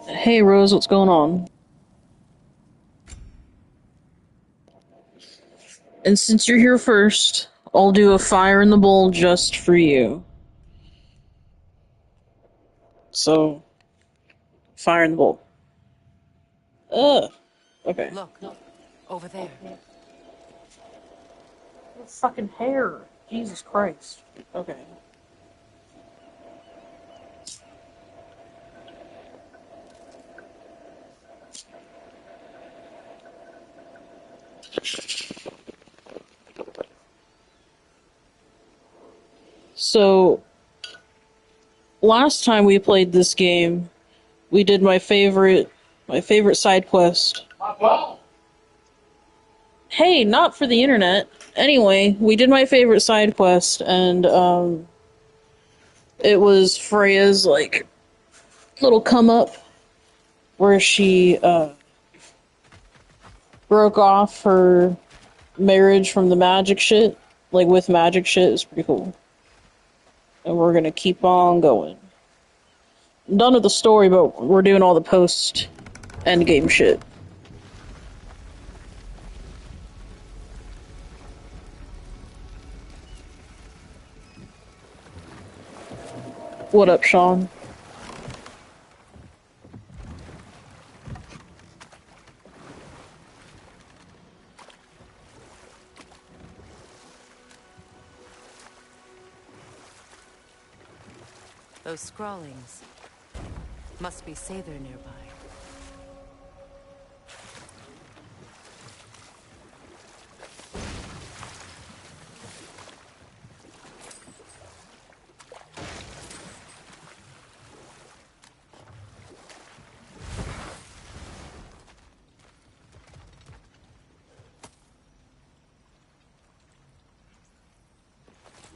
Hey Rose, what's going on? And since you're here first, I'll do a fire in the bowl just for you. So, fire in the bowl. Ugh. Okay. Look, over there. Fucking hair. Jesus Christ. Okay. So, last time we played this game, we did my favorite side quest. Hey, not for the internet. Anyway, we did my favorite side quest, and it was Freya's like little come up where she broke off her marriage from the magic shit, like with magic shit. Is pretty cool. And we're gonna keep on going. I'm done with the story, but we're doing all the post end game shit. What up, Sean? Those scrawlings. Must be Sather nearby.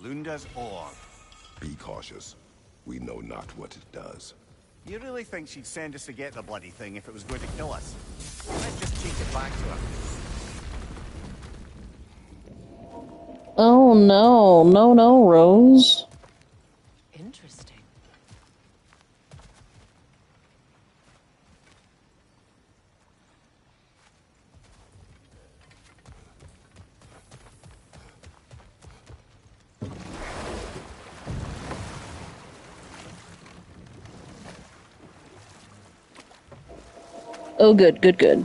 Lunda's orb. Be cautious. We know not what it does. You really think she'd send us to get the bloody thing if it was going to kill us? Let's just take it back to her. Oh no, no, no, Rose. Interesting. Oh, good, good, good.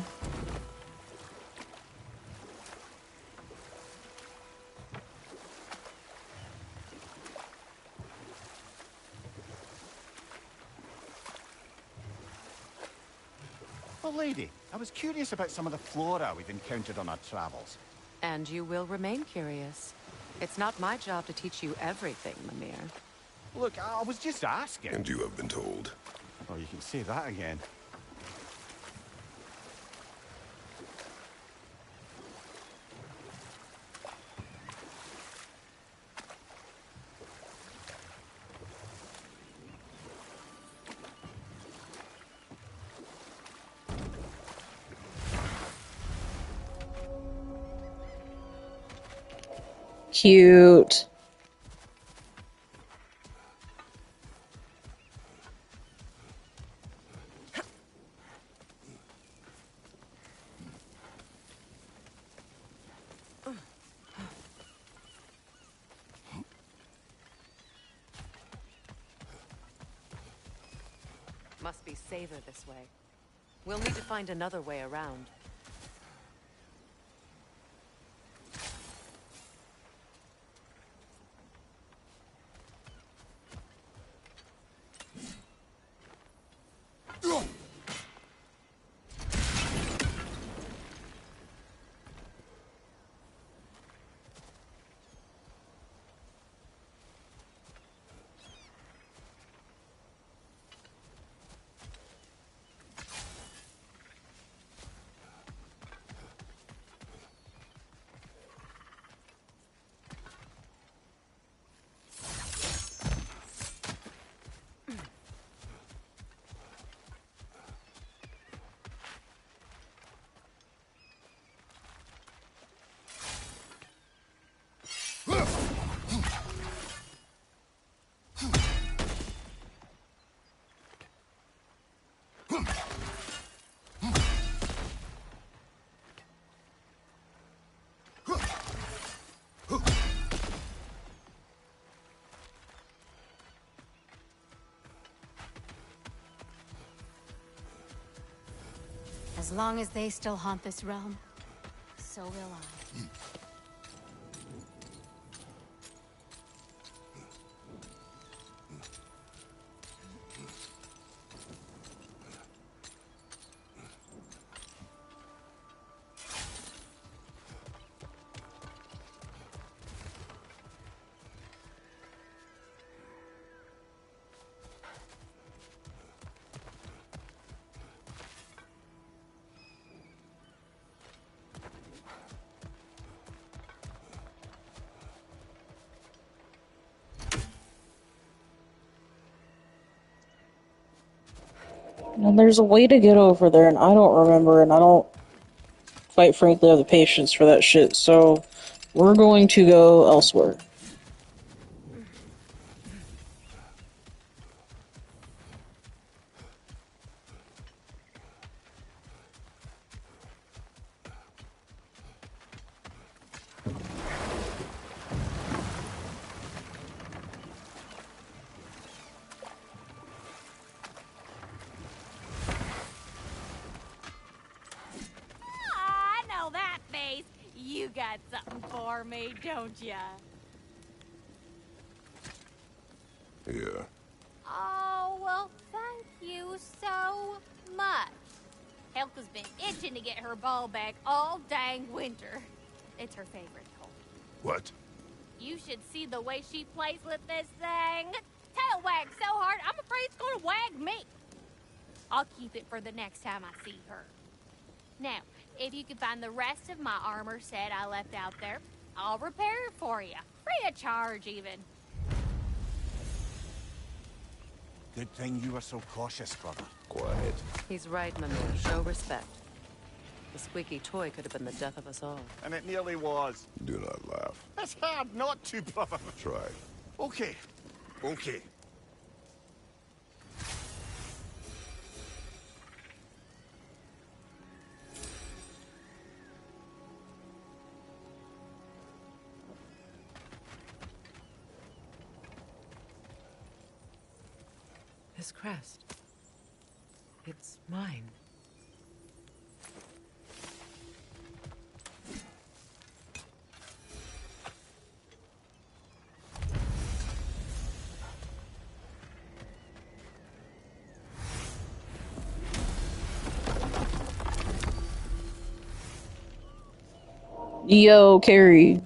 Well, lady, I was curious about some of the flora we've encountered on our travels. And you will remain curious. It's not my job to teach you everything, Mimir. Look, I was just asking. And you have been told. Oh, you can say that again. Cute. Must be Sather this way. We'll need to find another way around. As long as they still haunt this realm, so will I. And there's a way to get over there, and I don't remember, and I don't, quite frankly, have the patience for that shit, so we're going to go elsewhere. I know that face. You got something for me, don't ya? Here. Oh, well, thank you so much. Helka's been itching to get her ball back all dang winter. It's her favorite toy. What? You should see the way she plays with this thing. Tail wags so hard, I'm afraid it's gonna wag me. I'll keep it for the next time I see her. Now, if you can find the rest of my armor set I left out there, I'll repair it for you. Free of charge, even. Good thing you were so cautious, brother. Quiet. He's right, Mimir. Show respect. The squeaky toy could have been the death of us all. And it nearly was. Do not laugh. It's hard not to, brother. Try. Okay. Okay. This crest. It's mine. Yo, Carrie.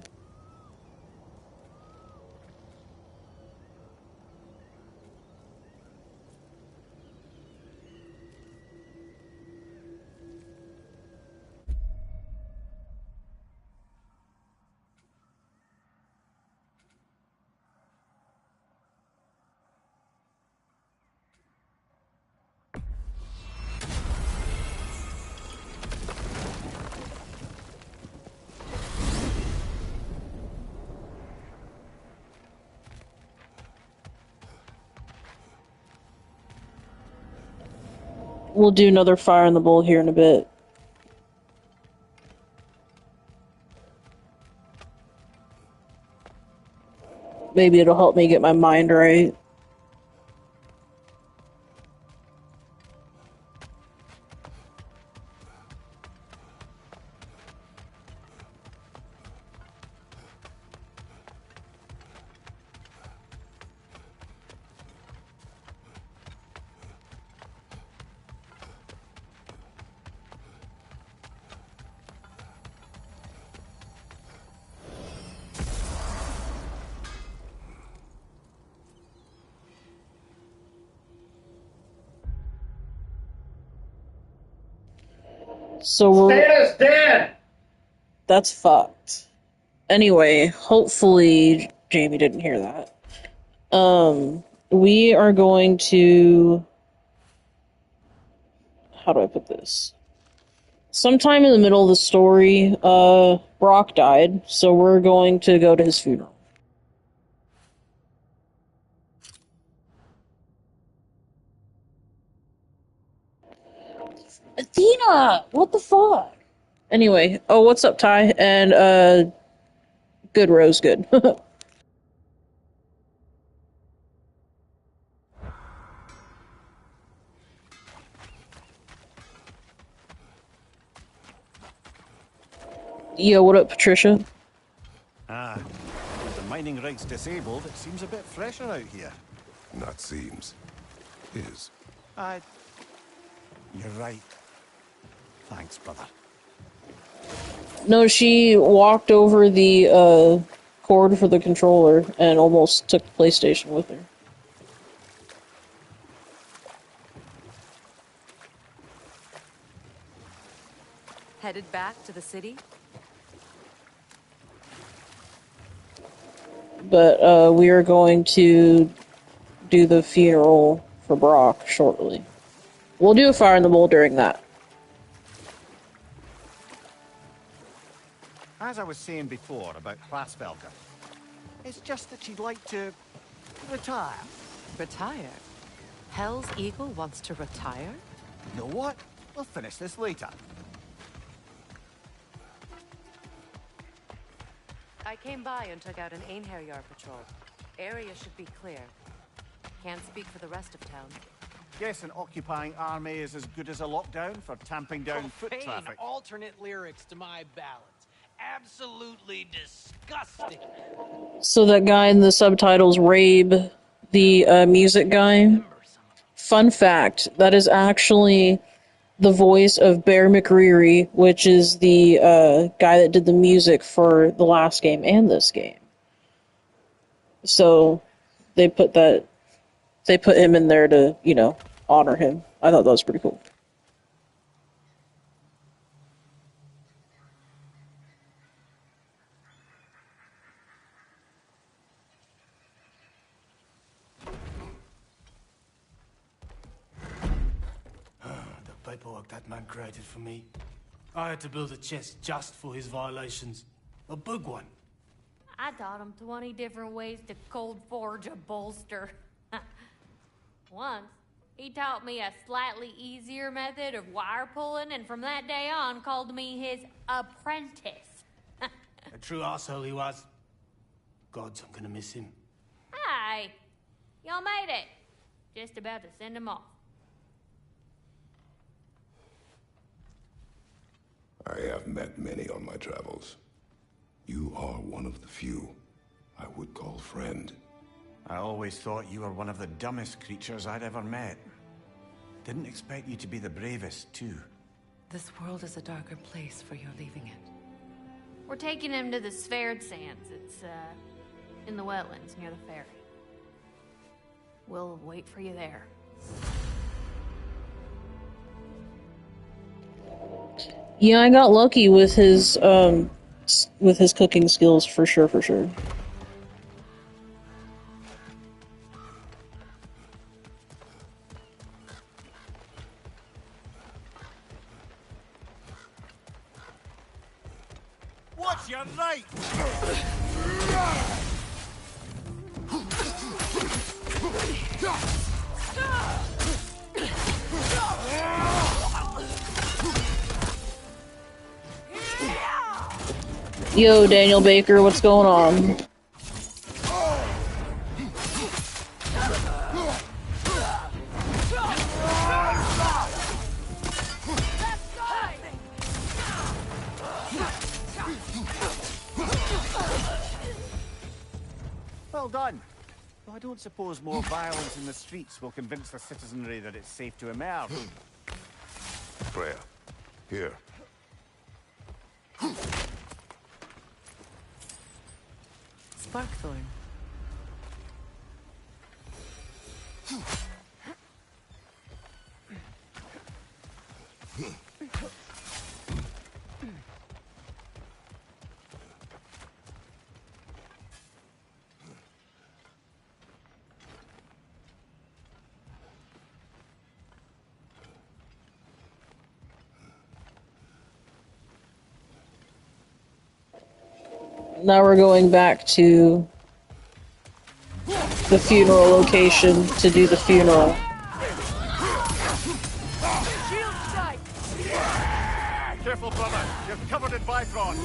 We'll do another fire in the bowl here in a bit. Maybe it'll help me get my mind right. So we're... Santa's dead! That's fucked. Anyway, hopefully Jamie didn't hear that. We are going to... How do I put this? Sometime in the middle of the story, Brock died, so we're going to go to his funeral. Athena! What the fuck? Anyway, oh, what's up, Ty? And, good, Rose, good. Yo, what up, Patricia? Ah, if the mining rig's disabled, it seems a bit fresher out here. Not seems. Is. You're right. Thanks, brother. No, she walked over the cord for the controller and almost took the PlayStation with her. Headed back to the city? But we are going to do the funeral for Brock shortly. We'll do a fire in the bowl during that. As I was saying before about Klasvelka, it's just that she'd like to retire. Retire? Hell's Eagle wants to retire? You know what? We'll finish this later. I came by and took out an Einherjar patrol. Area should be clear. Can't speak for the rest of town. Guess an occupying army is as good as a lockdown for tamping down foot Profane traffic. alternate lyrics to my ballads. Absolutely disgusting. So that guy in the subtitles, Rabe, the music guy. Fun fact, that is actually the voice of Bear McCreary, which is the guy that did the music for the last game and this game. So they put him in there to, honor him. I thought that was pretty cool. The paperwork that man created for me. I had to build a chest just for his violations. A big one. I taught him 20 different ways to cold forge a bolster. Once, he taught me a slightly easier method of wire pulling, and from that day on called me his apprentice. A true asshole he was. Gods, I'm gonna miss him. Hi, y'all made it. Just about to send him off. I have met many on my travels. You are one of the few I would call friend. I always thought you were one of the dumbest creatures I'd ever met. Didn't expect you to be the bravest, too. This world is a darker place for your leaving it. We're taking him to the Sverd Sands. It's, in the wetlands near the ferry. We'll wait for you there. Yeah, I got lucky with his cooking skills for sure. What's your right? Yo, Daniel Baker, what's going on? Well done. Though I don't suppose more violence in the streets will convince the citizenry that it's safe to emerge. Freya, here. Sparkthorn. Now we're going back to the funeral location to do the funeral. Careful, brother. You're covered in Bifrost.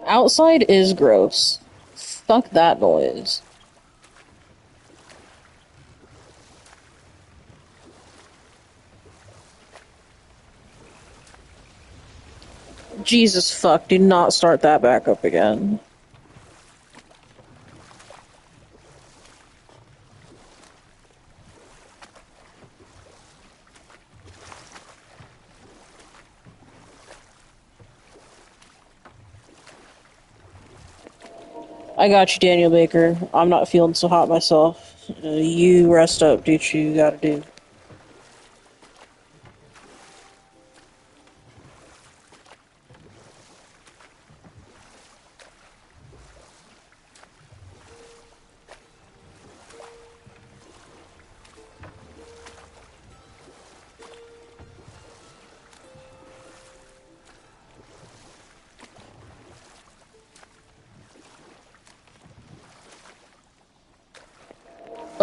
Outside is gross. Fuck that noise. Jesus fuck, do not start that back up again. I got you, Daniel Baker. I'm not feeling so hot myself. You rest up, do what you gotta do.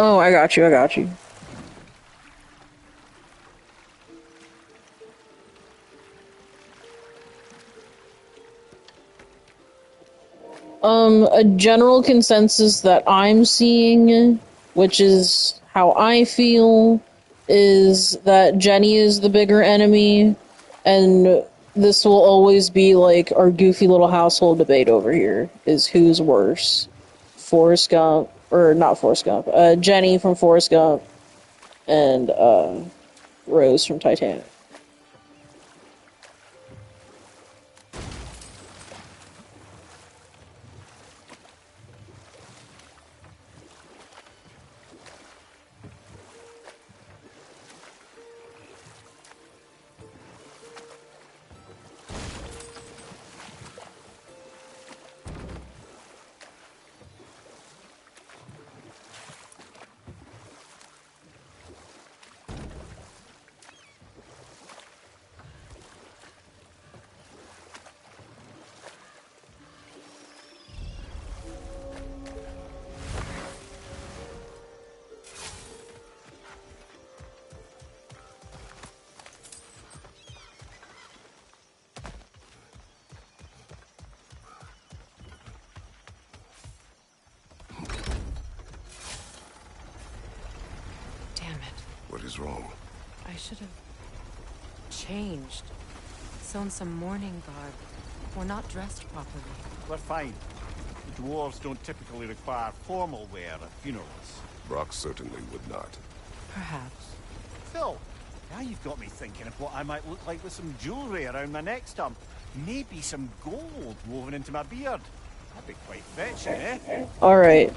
Oh, I got you, I got you. A general consensus that I'm seeing, which is how I feel, is that Jenny is the bigger enemy, and this will always be like our goofy little household debate over here, is who's worse. Forrest Gump, or not Forrest Gump, Jenny from Forrest Gump, and Rose from Titanic. What is wrong? I should have changed. Sewn some mourning garb. We're not dressed properly. We're fine. The dwarves don't typically require formal wear at funerals. Brock certainly would not. Perhaps. Phil, now you've got me thinking of what I might look like with some jewellery around my neck stump. Maybe some gold woven into my beard. That'd be quite fetching, eh? Alright.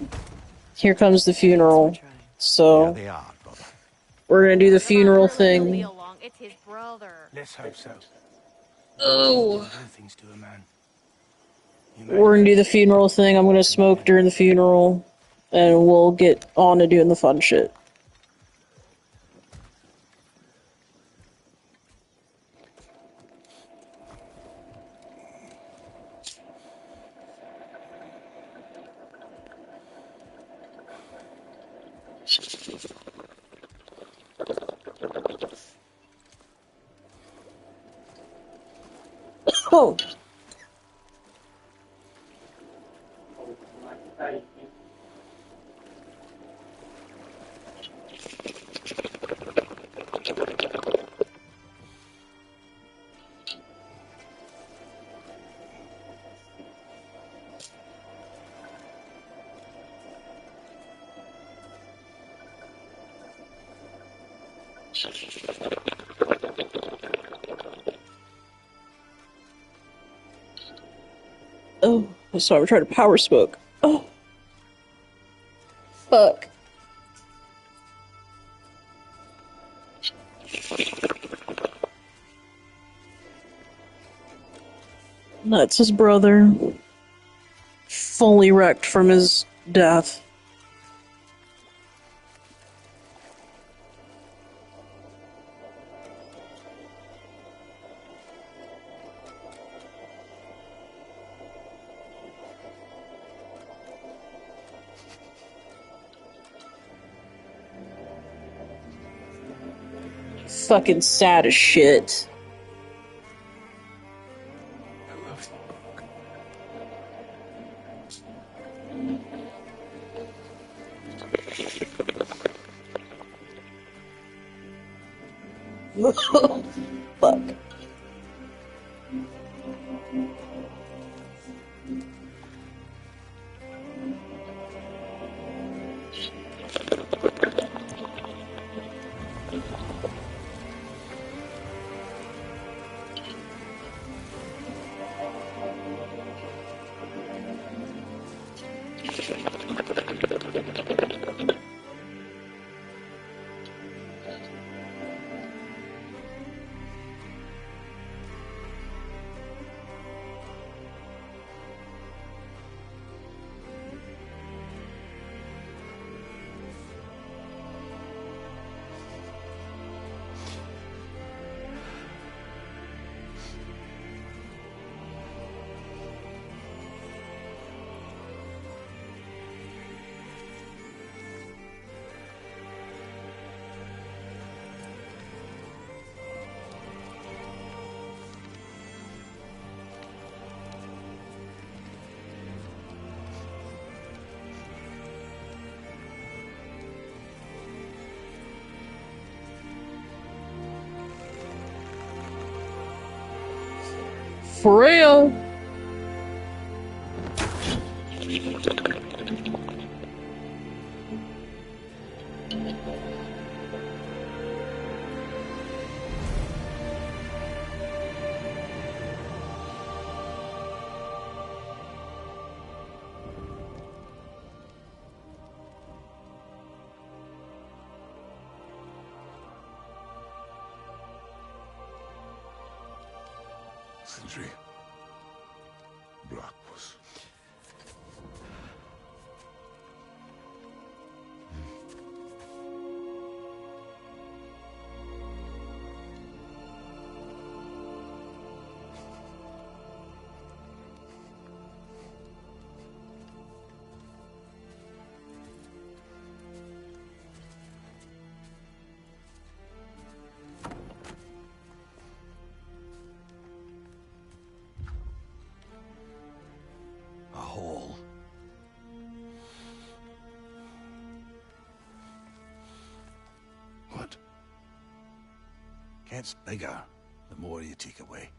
Here comes the funeral. There So, they are, brother. we're gonna do the Come on, funeral really will be thing. along. It's his brother. Let's hope so. Oh. Do things to a man. We're gonna do the funeral thing. I'm gonna smoke during the funeral. And we'll get on to doing the fun shit. Oh. Oh, sorry, I'm trying to power smoke. Oh. Fuck. That's his brother. Fully wrecked from his death. Fucking sad as shit. I love Fuck. For real. Sentry. Brock was... A hole. What? Gets bigger the more you take away.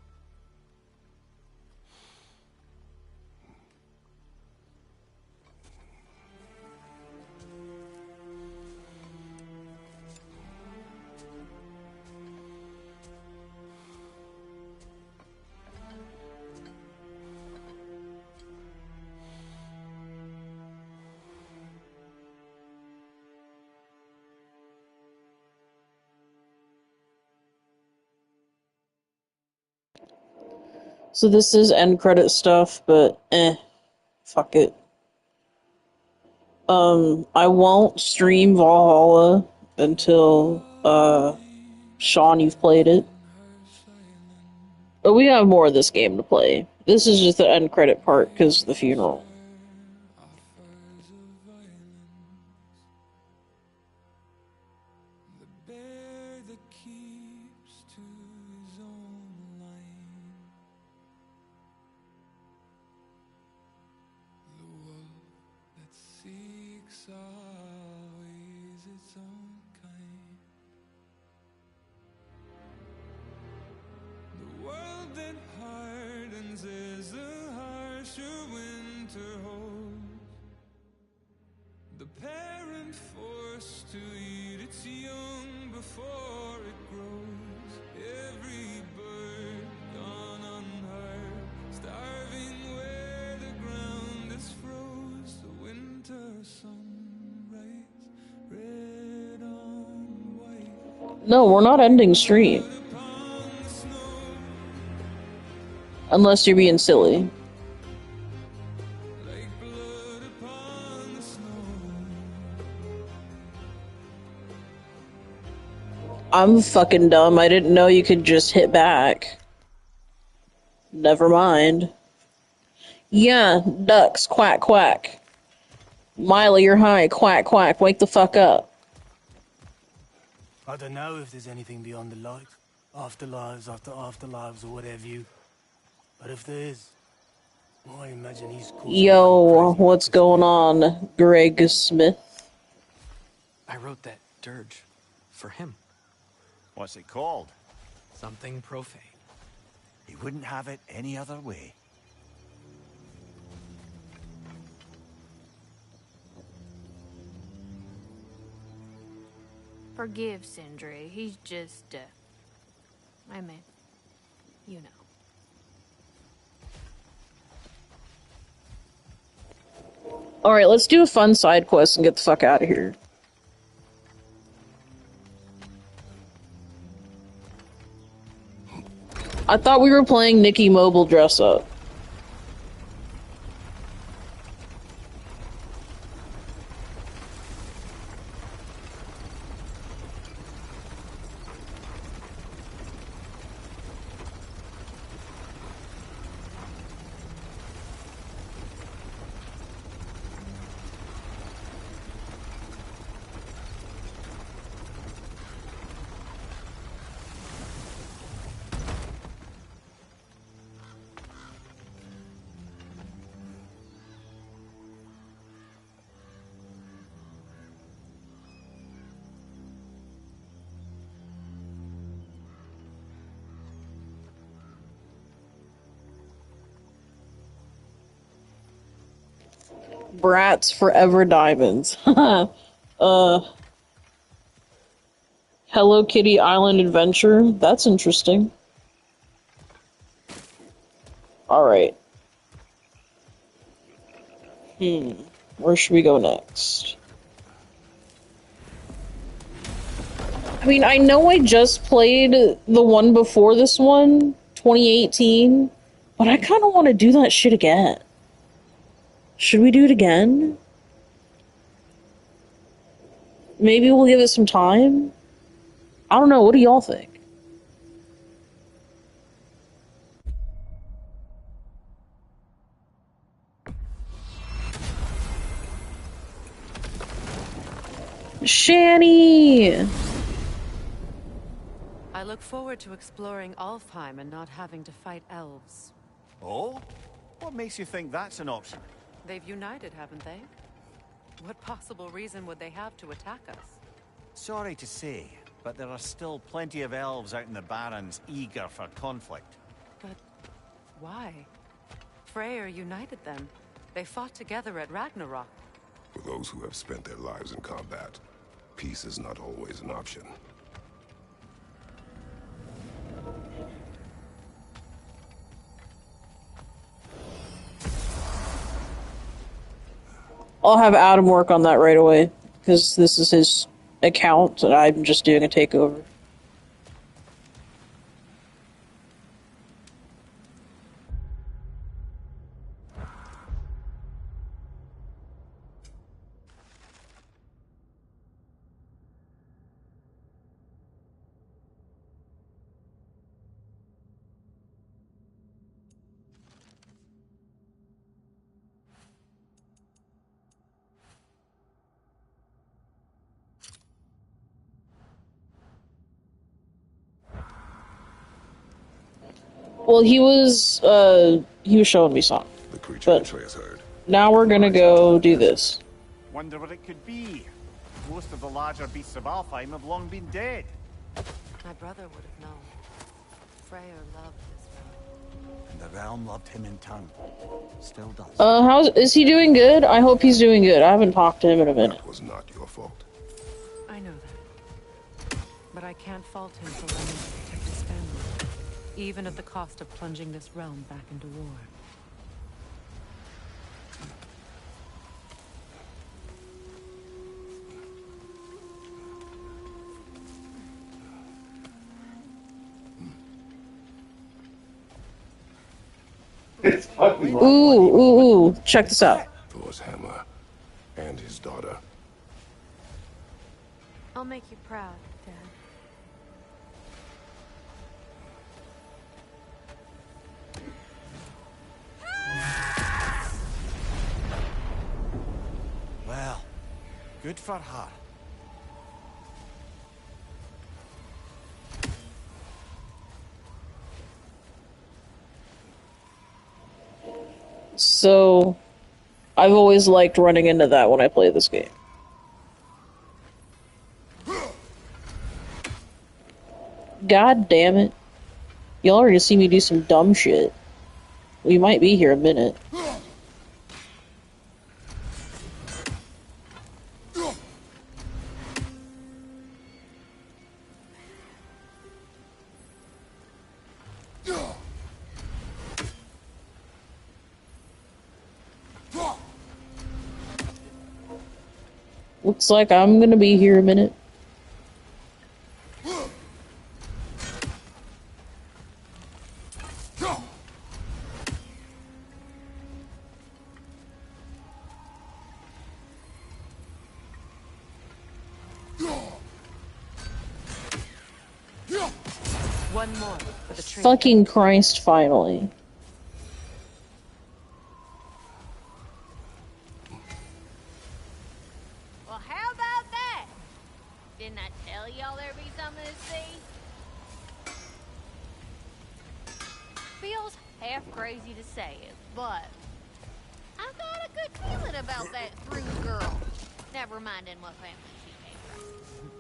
So this is end credit stuff, but fuck it. I won't stream Valhalla until, Sean, you've played it. But we have more of this game to play. This is just the end credit part because of the funeral. No, we're not ending stream. Unless you're being silly. I'm fucking dumb. I didn't know you could just hit back. Never mind. Yeah, ducks, quack, quack. Miley, you're high, quack, quack, wake the fuck up. I don't know if there's anything beyond the light. Afterlives after afterlives or whatever you. But if there is, I imagine he's called. Yo, what's going on, Greg Smith? I wrote that dirge for him. What's it called? Something profane. He wouldn't have it any other way. Forgive Sindri. He's just, I mean, you know. Alright, let's do a fun side quest and get the fuck out of here. I thought we were playing Nikki Mobile Dress Up. Bratz Forever Diamonds. Hello Kitty Island Adventure. That's interesting. Alright. Where should we go next? I mean, I know I just played the one before this one, 2018, but I kind of want to do that shit again. Should we do it again? Maybe we'll give it some time? I don't know, what do y'all think? Shani! I look forward to exploring Alfheim and not having to fight elves. Oh? What makes you think that's an option? They've united, haven't they? What possible reason would they have to attack us? Sorry to say, but there are still plenty of elves out in the Barrens eager for conflict. But why? Freyr united them. They fought together at Ragnarok. For those who have spent their lives in combat, peace is not always an option. I'll have Adam work on that right away, because this is his account, and I'm just doing a takeover. Well, he was showing me something. The creature But Atreus heard. now we're gonna go do this. Wonder what it could be. Most of the larger beasts of Alfheim have long been dead. My brother would have known. Freyr loved this realm. And the realm loved him in turn. Still does. Is he doing good? I hope he's doing good. I haven't talked to him in a minute. That was not your fault. I know that. But I can't fault him for wanting to protect his family, even at the cost of plunging this realm back into war. Ooh. Check this out. Thor's hammer and his daughter. I'll make you proud, Dad. Well, good for her. So, I've always liked running into that when I play this game. God damn it. Y'all already see me do some dumb shit. We might be here a minute. Looks like I'm gonna be here a minute. One more for the tree. Fucking Christ, finally. Well, how about that? Didn't I tell y'all there'd be something to see? Feels half crazy to say it, but I got a good feeling about that Thrune girl. Never minding what family she came from.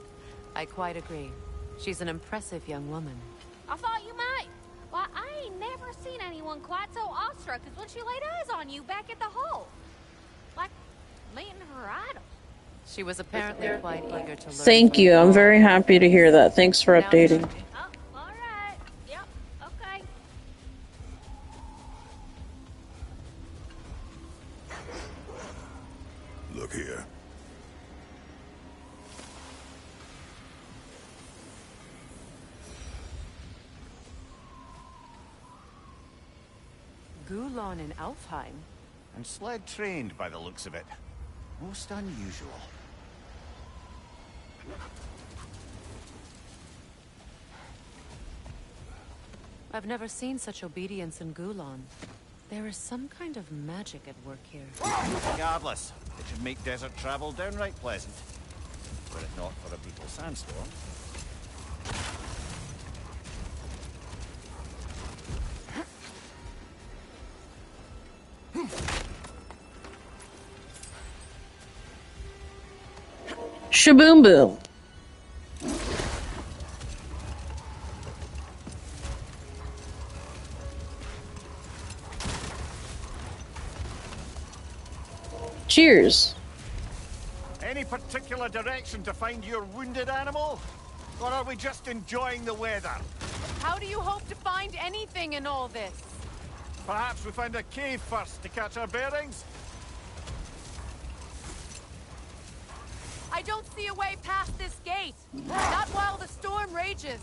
I quite agree. She's an impressive young woman. I thought you might. Why, I ain't never seen anyone quite so awestruck as when she laid eyes on you back at the hole. Like meeting her idol. She was apparently quite eager to learn. Thank you. I'm very happy to hear that. Thanks for updating. Oh, all right. Yep. Okay. Look here. Gulon in Alfheim. And sled trained by the looks of it. Most unusual. I've never seen such obedience in Gulon. There is some kind of magic at work here. Regardless, it should make desert travel downright pleasant. Were it not for a beetle sandstorm. Shaboom boom. Cheers. Any particular direction to find your wounded animal? Or are we just enjoying the weather? How do you hope to find anything in all this? Perhaps we find a cave first to catch our bearings? I don't see a way past this gate. Not while the storm rages.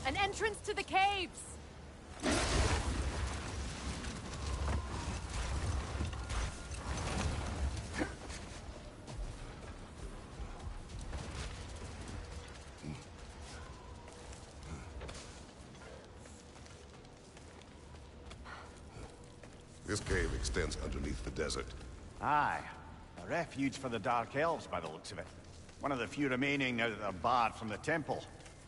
An entrance to the caves! This cave extends underneath the desert. Aye. A refuge for the Dark Elves by the looks of it. One of the few remaining now that they're barred from the temple.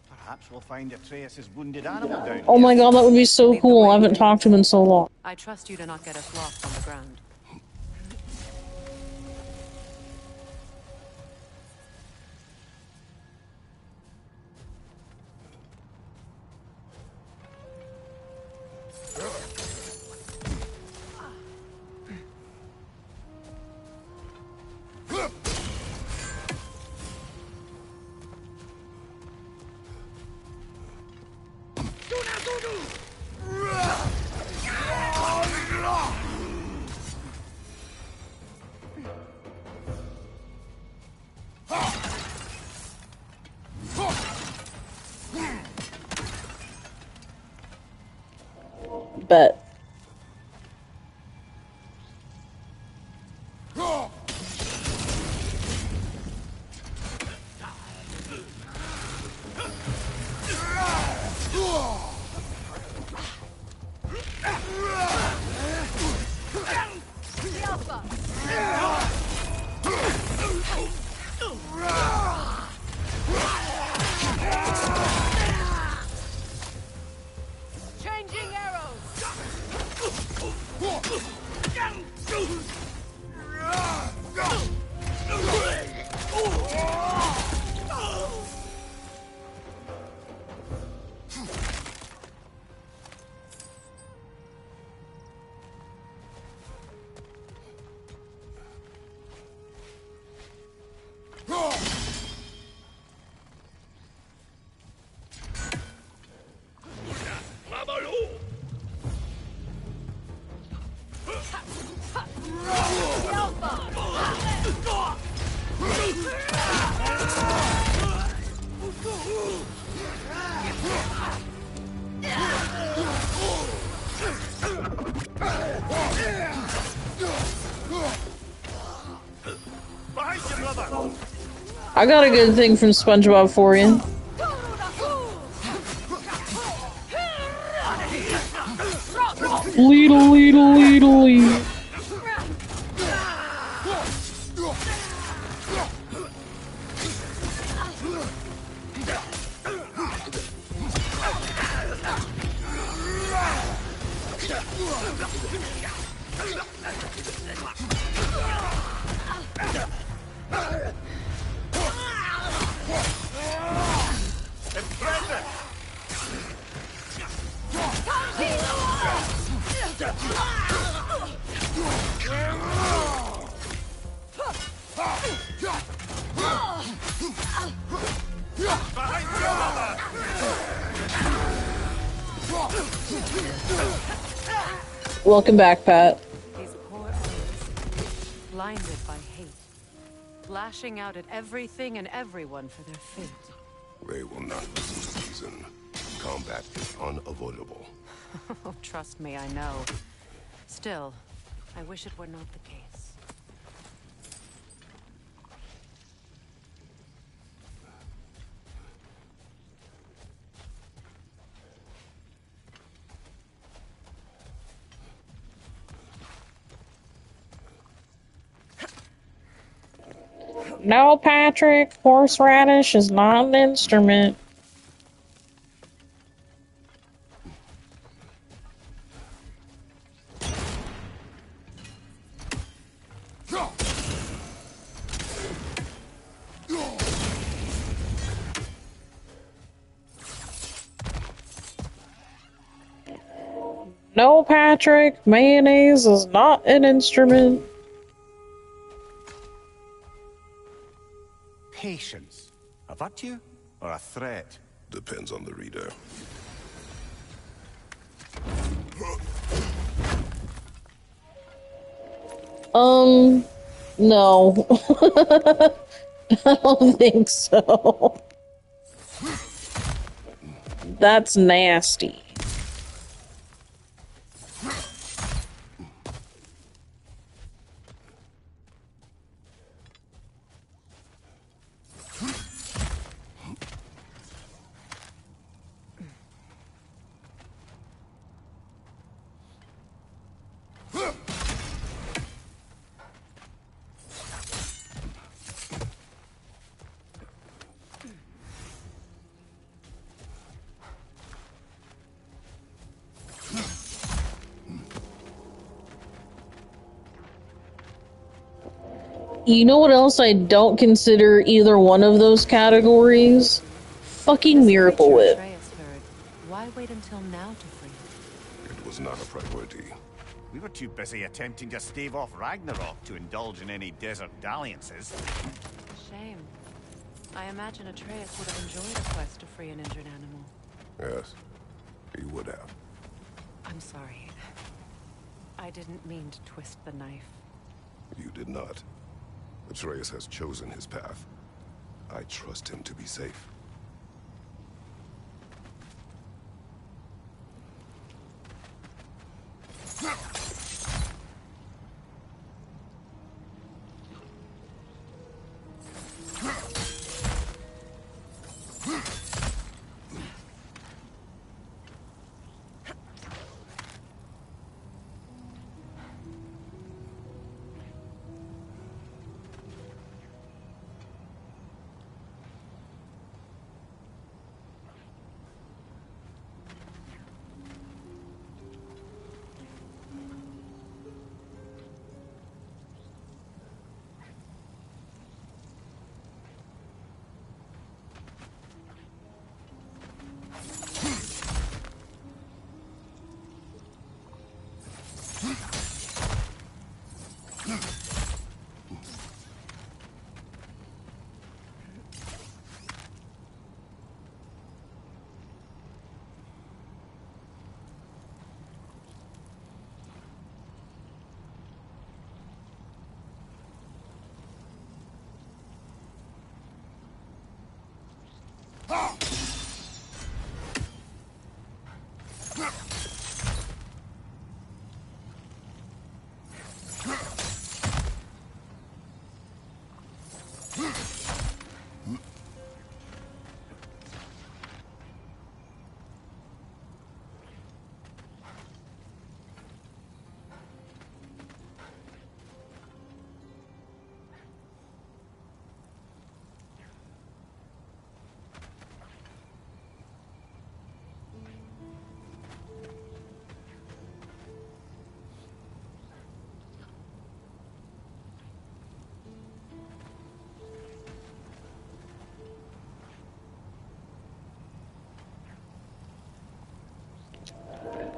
Perhaps we'll find Atreus' wounded animal down here. Oh my god, that would be so cool. I haven't talked to him in so long. I trust you to not get us lost on the ground. Bet. Changing arrows! I got a good thing from SpongeBob for you. Leedle, leedle, leedle, leedle. Welcome back, Pat. These poor elves, blinded by hate, lashing out at everything and everyone for their fate. They will not listen to reason. Combat is unavoidable. Oh, trust me, I know. Still, I wish it were not the case. No, Patrick, horseradish is not an instrument. No, Patrick, mayonnaise is not an instrument. Patience. A virtue or a threat? Depends on the reader. No. I don't think so. That's nasty. You know what else I don't consider either one of those categories? Fucking This Miracle creature Whip. Atreus heard. Why wait until now to free it? It was not a priority. We were too busy attempting to stave off Ragnarok to indulge in any desert dalliances. Shame. I imagine Atreus would have enjoyed a quest to free an injured animal. Yes, he would have. I'm sorry. I didn't mean to twist the knife. You did not. Atreus has chosen his path. I trust him to be safe.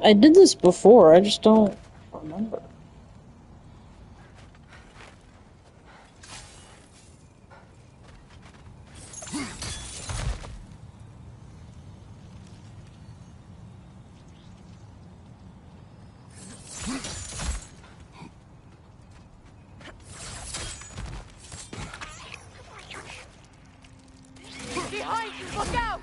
I did this before, I just don't remember. Behind you! Look out!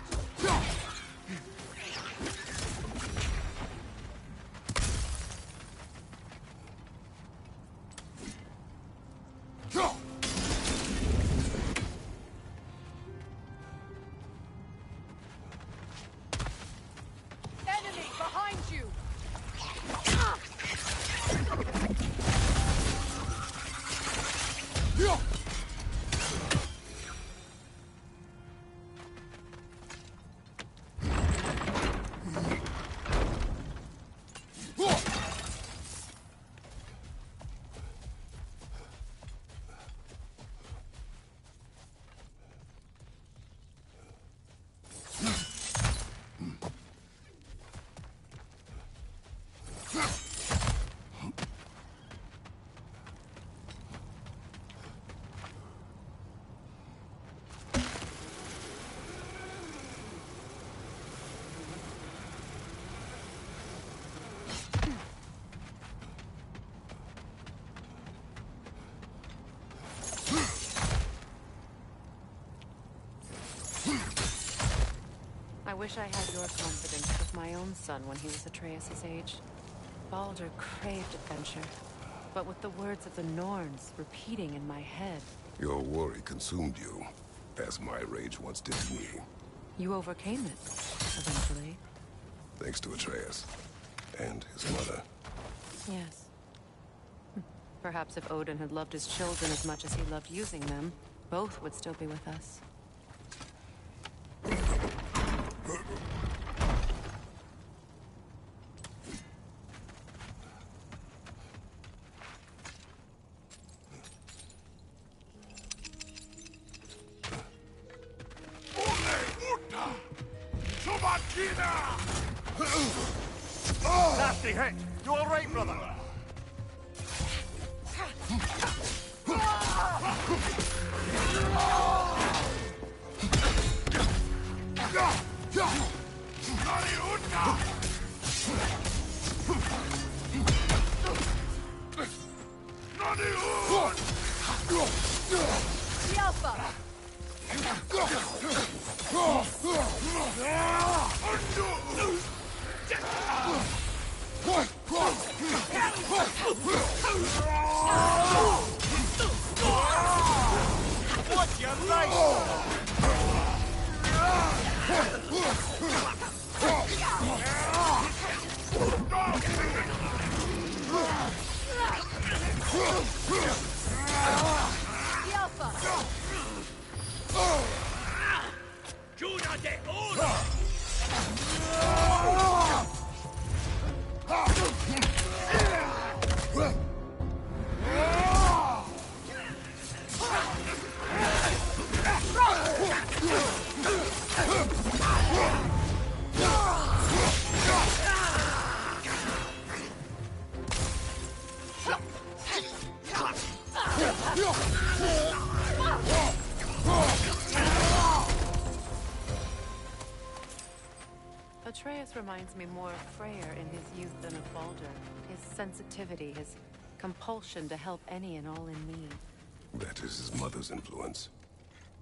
I wish I had your confidence with my own son when he was Atreus' age. Baldur craved adventure, but with the words of the Norns repeating in my head. Your worry consumed you, as my rage once did me. You overcame it, eventually. Thanks to Atreus. And his mother. Yes. Perhaps if Odin had loved his children as much as he loved using them, both would still be with us. Nasty hit! You alright, brother? What's your right? Judah de Ora! Atreus reminds me more of Freyr in his youth than of Baldur. His sensitivity, his compulsion to help any and all in need. That is his mother's influence.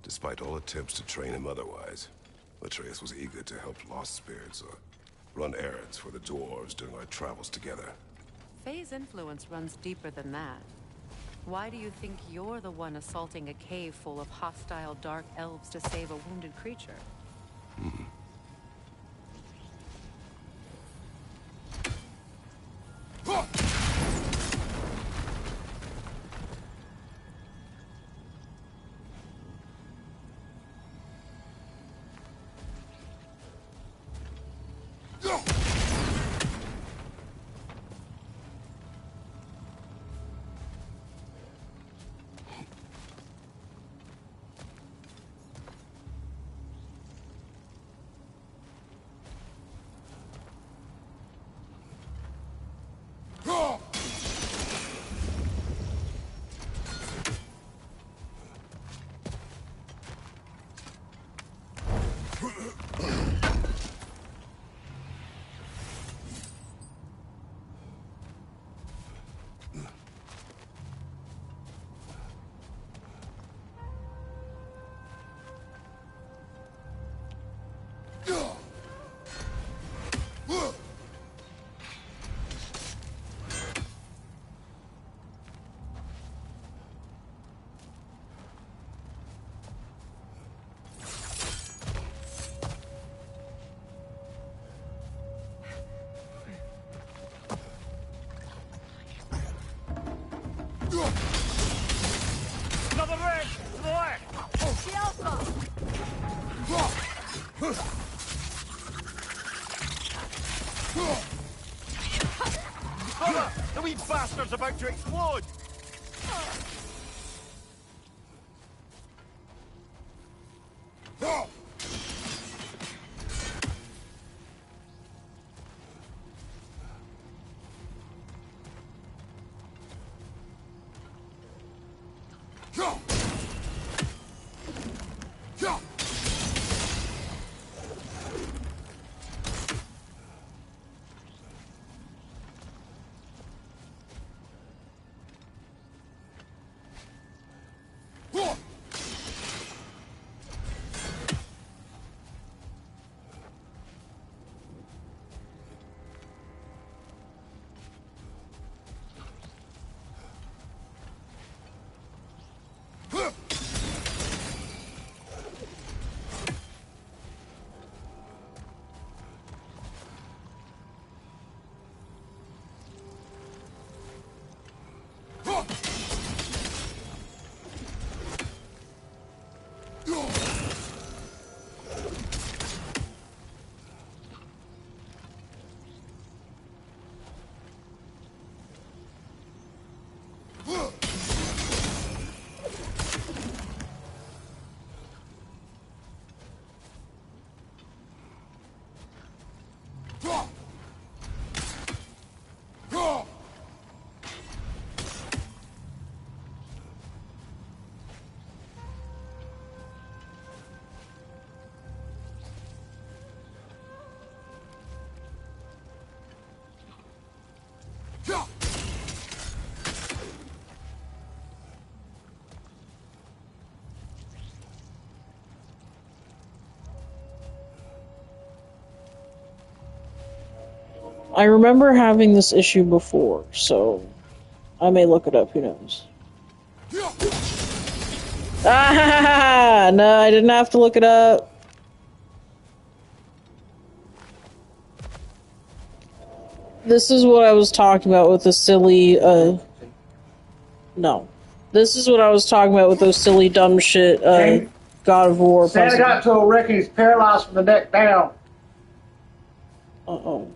Despite all attempts to train him otherwise, Atreus was eager to help lost spirits or run errands for the dwarves during our travels together. Faye's influence runs deeper than that. Why do you think you're the one assaulting a cave full of hostile dark elves to save a wounded creature? Another leg! To the left! Brother! The wee bastard's about to explode! I remember having this issue before, so I may look it up, who knows. Ah, no, I didn't have to look it up. This is what I was talking about with the silly, no. This is what I was talking about with those silly, dumb shit, God of War Santa puzzles. got told Rick he's paralyzed from the neck down. Uh-oh.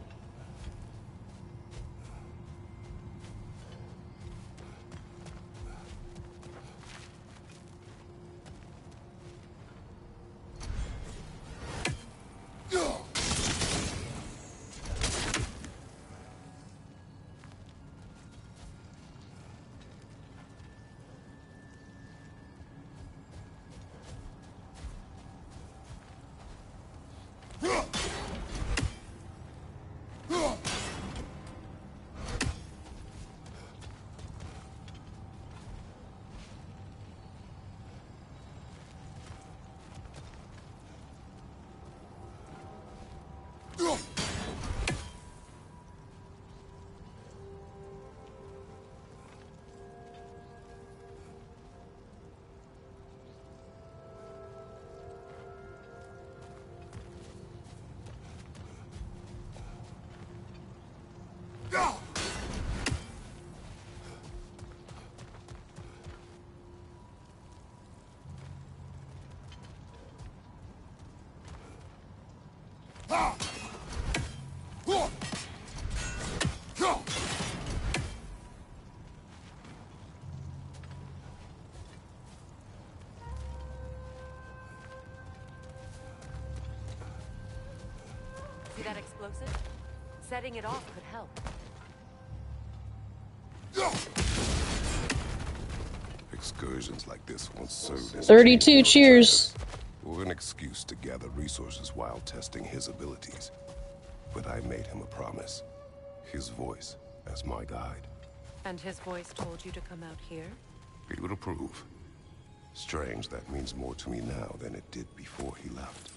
See that explosive? Setting it off could help. Excursions like this once served as 32, cheers. or an excuse to gather resources while testing his abilities. But I made him a promise. His voice as my guide. And his voice told you to come out here? He would approve. Strange, that means more to me now than it did before he left.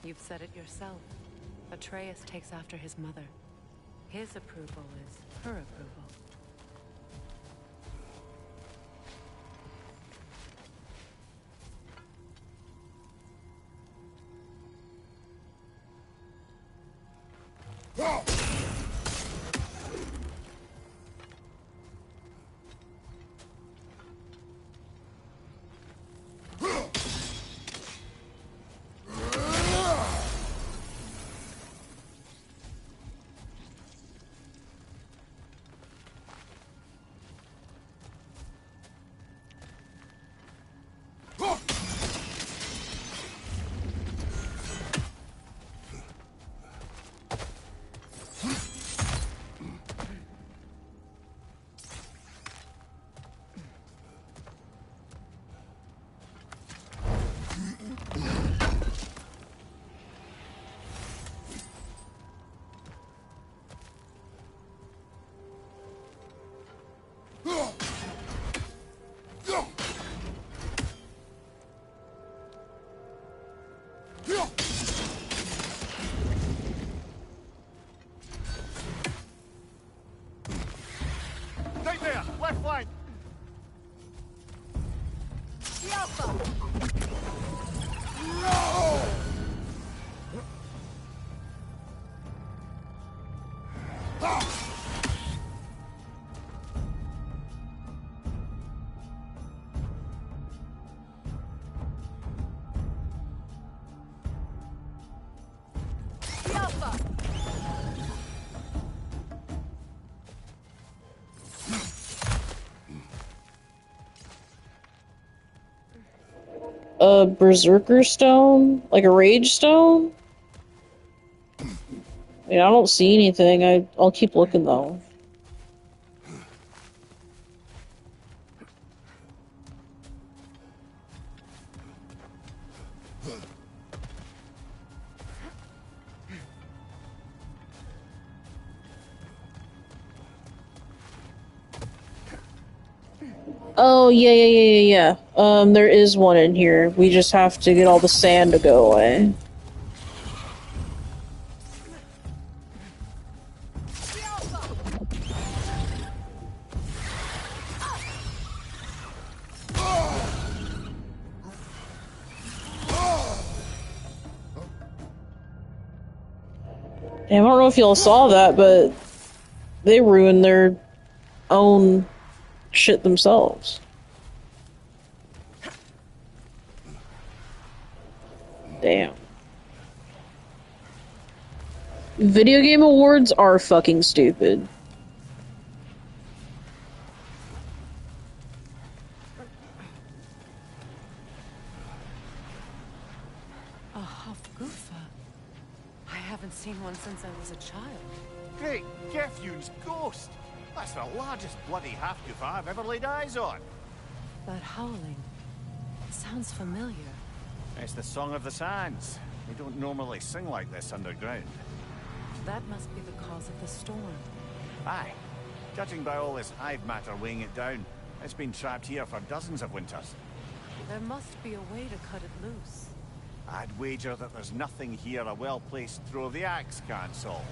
You've said it yourself. Atreus takes after his mother. His approval is her approval. Right there, left flank. A berserker stone? Like a rage stone? I mean, I don't see anything. I'll keep looking though. Oh, yeah. There is one in here. We just have to get all the sand to go away. Damn, I don't know if y'all saw that, but they ruined their own shit themselves. Damn. Video game awards are fucking stupid. A Hofgufa. I haven't seen one since I was a child. Great Gefyun's ghost! That's the largest bloody half-goof I've ever laid eyes on. That howling. It sounds familiar. It's the Song of the Sands. We don't normally sing like this underground. That must be the cause of the storm. Aye. Judging by all this hive matter weighing it down, it's been trapped here for dozens of winters. There must be a way to cut it loose. I'd wager that there's nothing here a well-placed throw of the axe can't solve.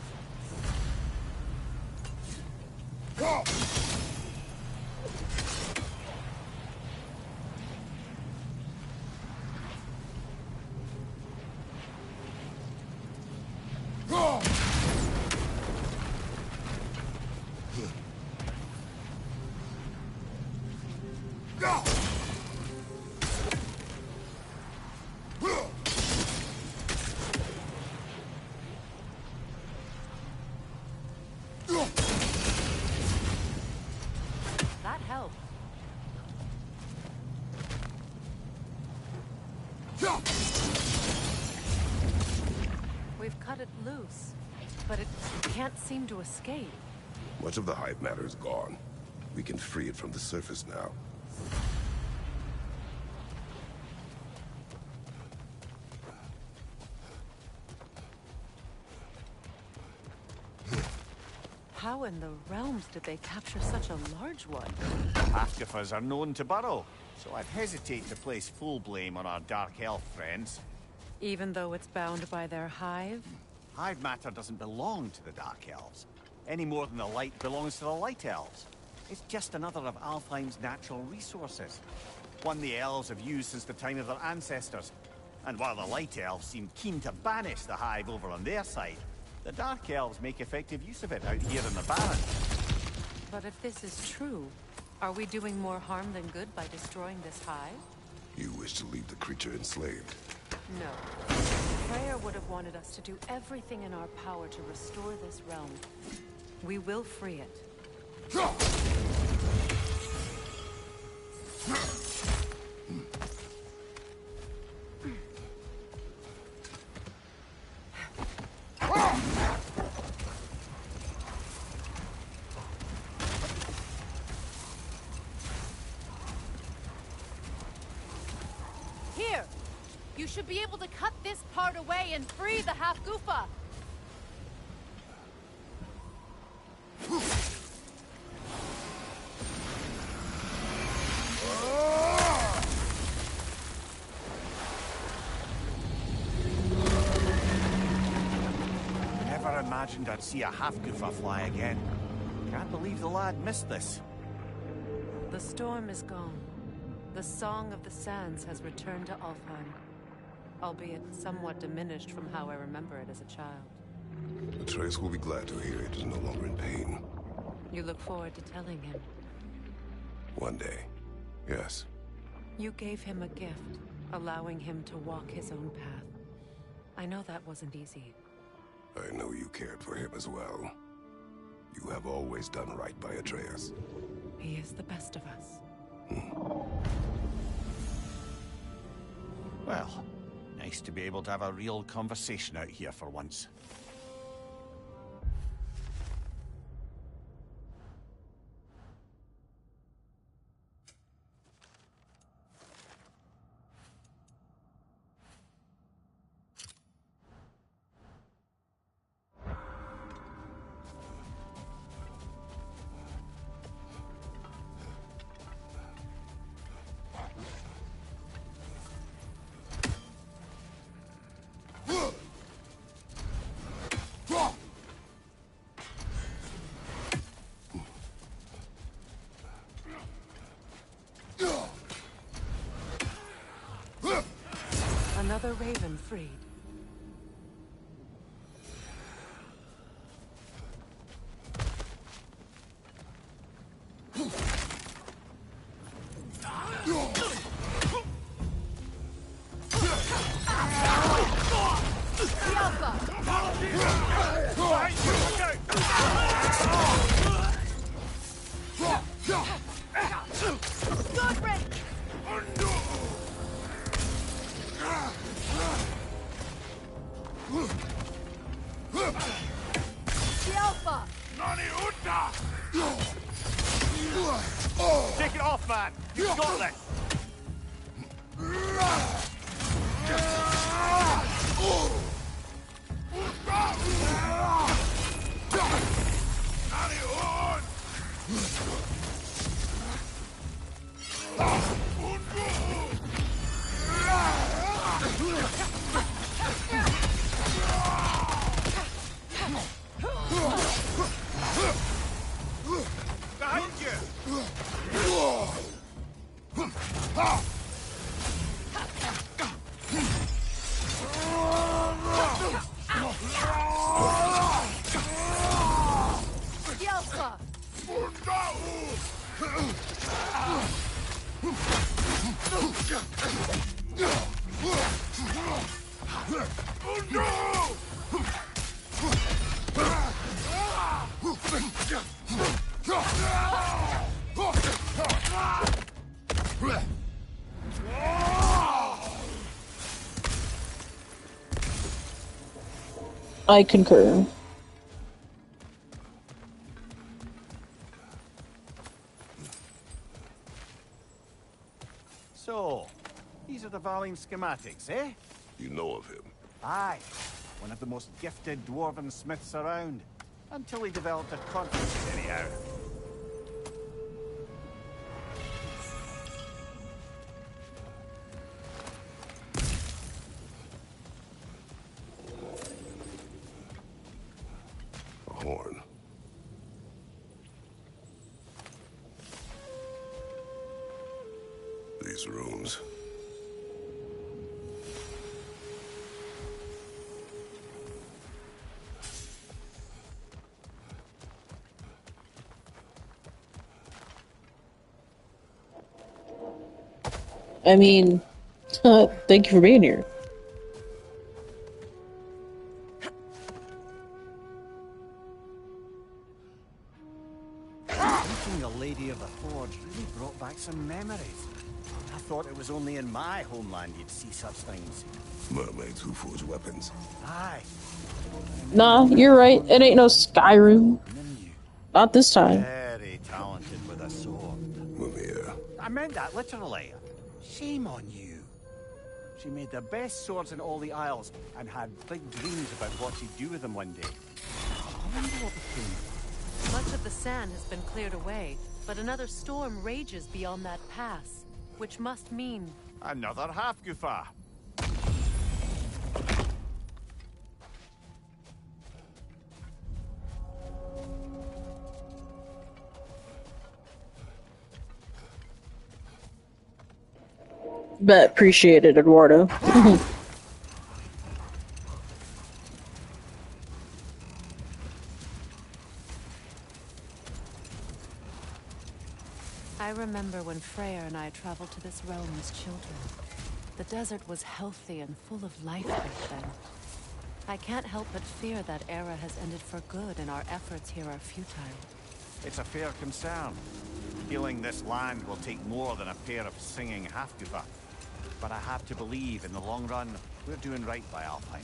That helped. We've cut it loose, but it can't seem to escape. Much of the hive matter is gone. We can free it from the surface now. How in the realms did they capture such a large one? Half-goofers are known to burrow, so I'd hesitate to place full blame on our dark elf friends. Even though it's bound by their hive? Hive matter doesn't belong to the Dark Elves, any more than the light belongs to the Light Elves. It's just another of Alfheim's natural resources. One the elves have used since the time of their ancestors. And while the Light Elves seem keen to banish the hive over on their side, the Dark Elves make effective use of it out here in the Barrens. But if this is true, are we doing more harm than good by destroying this hive? You wish to leave the creature enslaved. No. Freya would have wanted us to do everything in our power to restore this realm. We will free it. Here! You should be able to cut this part away and free the half-goofa! Never imagined I'd see a half-goofa fly again. Can't believe the lad missed this. The storm is gone. The Song of the Sands has returned to Alfheim, albeit somewhat diminished from how I remember it as a child. Atreus will be glad to hear it is no longer in pain. You look forward to telling him. One day. Yes. You gave him a gift, allowing him to walk his own path. I know that wasn't easy. I know you cared for him as well. You have always done right by Atreus. He is the best of us. Well, nice to be able to have a real conversation out here for once. Another raven freed. Take it off, man! You've got this! Behind you! I concur. So, these are the Valine schematics, eh? You know of him. Aye. One of the most gifted dwarven smiths around. Until he developed a confidence, anyhow. A horn. These rooms. I mean, thank you for being here. Meeting the Lady of the Forge really brought back some memories. I thought it was only in my homeland you'd see such things. Mermaids who forge weapons. Aye. Nah, you're right. It ain't no Skyrim. Not this time. Very talented with a sword. Mimir. I meant that literally. Shame on you. She made the best swords in all the Isles and had big dreams about what she'd do with them one day. I wonder what became. Much of the sand has been cleared away, but another storm rages beyond that pass, which must mean... Another half-goofa. Bet appreciate it, Eduardo. I remember when Freyr and I traveled to this realm as children. The desert was healthy and full of life back then. I can't help but fear that era has ended for good and our efforts here are futile. It's a fair concern. Healing this land will take more than a pair of singing half-goofa. But I have to believe, in the long run, we're doing right by Alfheim.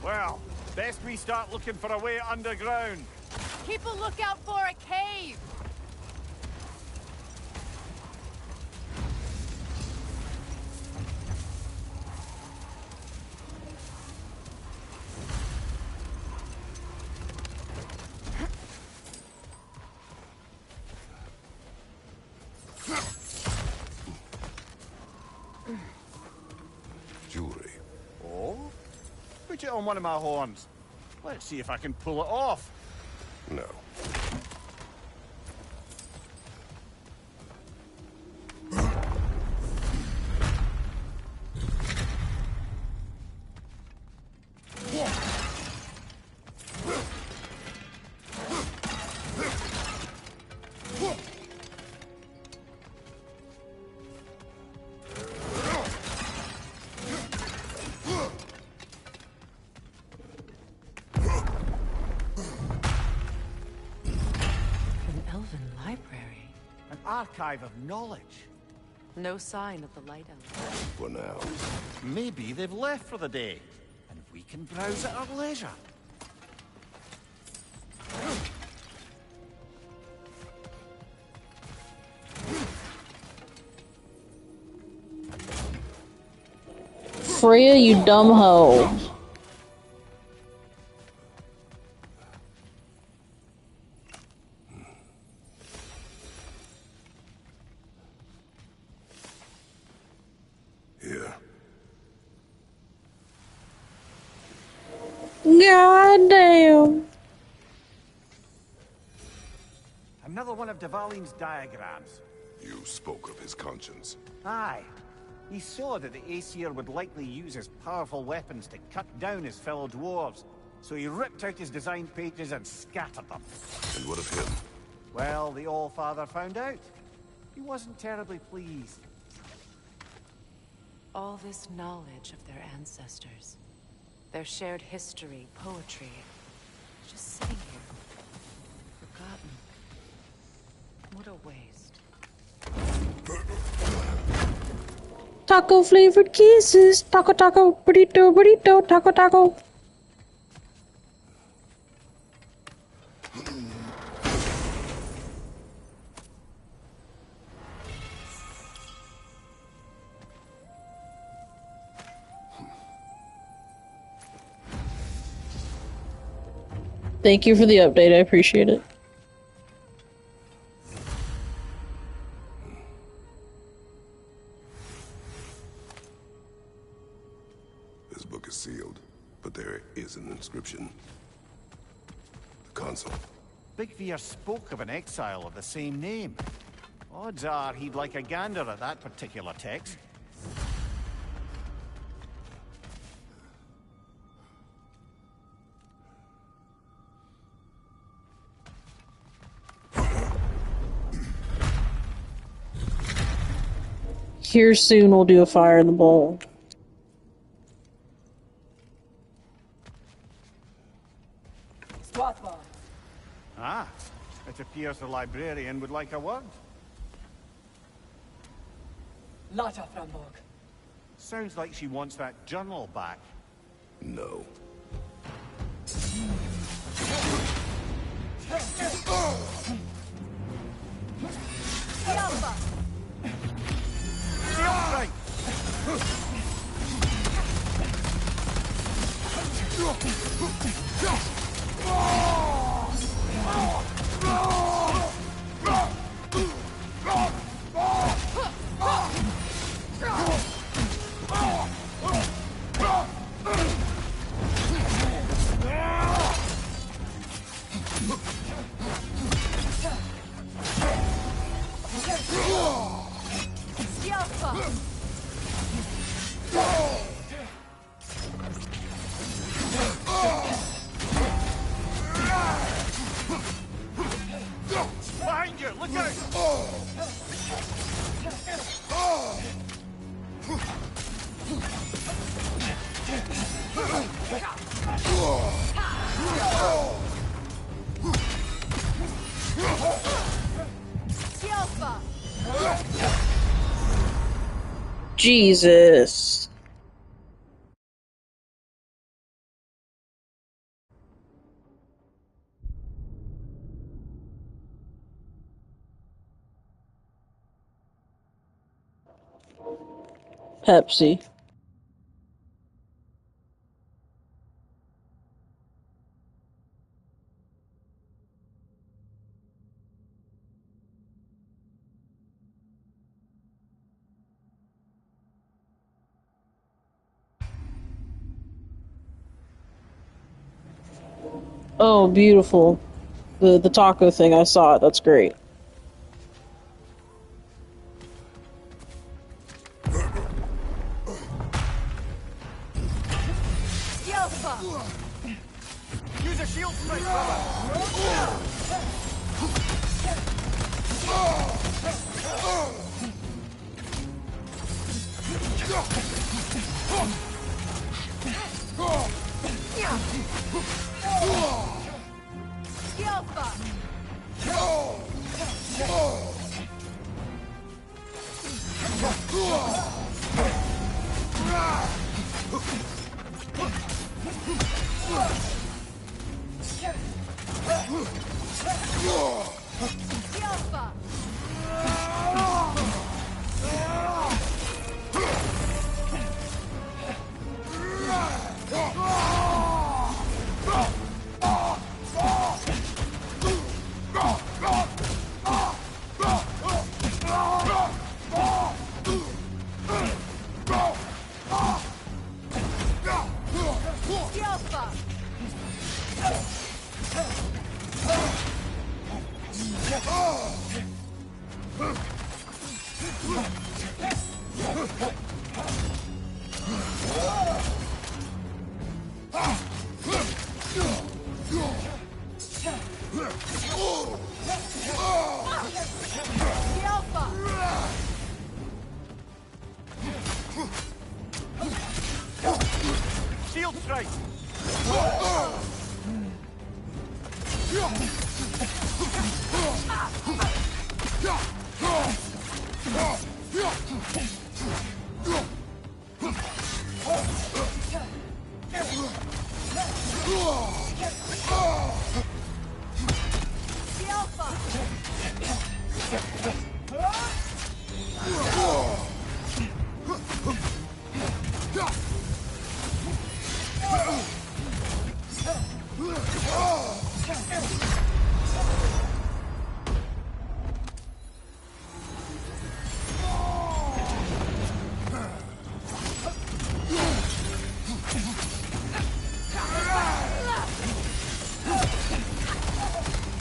Well, best we start looking for a way underground. Keep a lookout for a cave! Jewelry. Oh? Put it on one of my horns. Let's see if I can pull it off. No. archive of knowledge. No sign of the Light Elves. For now. Maybe they've left for the day, and we can browse at our leisure. Freya, you dumb hoe. Here. God damn. Another one of Devaline's diagrams. You spoke of his conscience. Aye. He saw that the Aesir would likely use his powerful weapons to cut down his fellow dwarves, so he ripped out his design pages and scattered them. And what of him? Well, the All-Father found out. He wasn't terribly pleased. All this knowledge of their ancestors, their shared history, poetry, just sitting here, forgotten. What a waste. Taco flavored kisses. Taco, taco, burrito, burrito, taco, taco. Thank you for the update. I appreciate it. This book is sealed, but there is an inscription. The console. Big Veer spoke of an exile of the same name. Odds are he'd like a gander at that particular text. Here soon we'll do a fire in the bowl. Ah, it appears the librarian would like a word. Lata Framborg. Sounds like she wants that journal back. No. Right. Behind you! Look out! Jesus. Pepsi. Oh, beautiful. The taco thing, I saw it. That's great. Use a shield strike, brother! shield strike!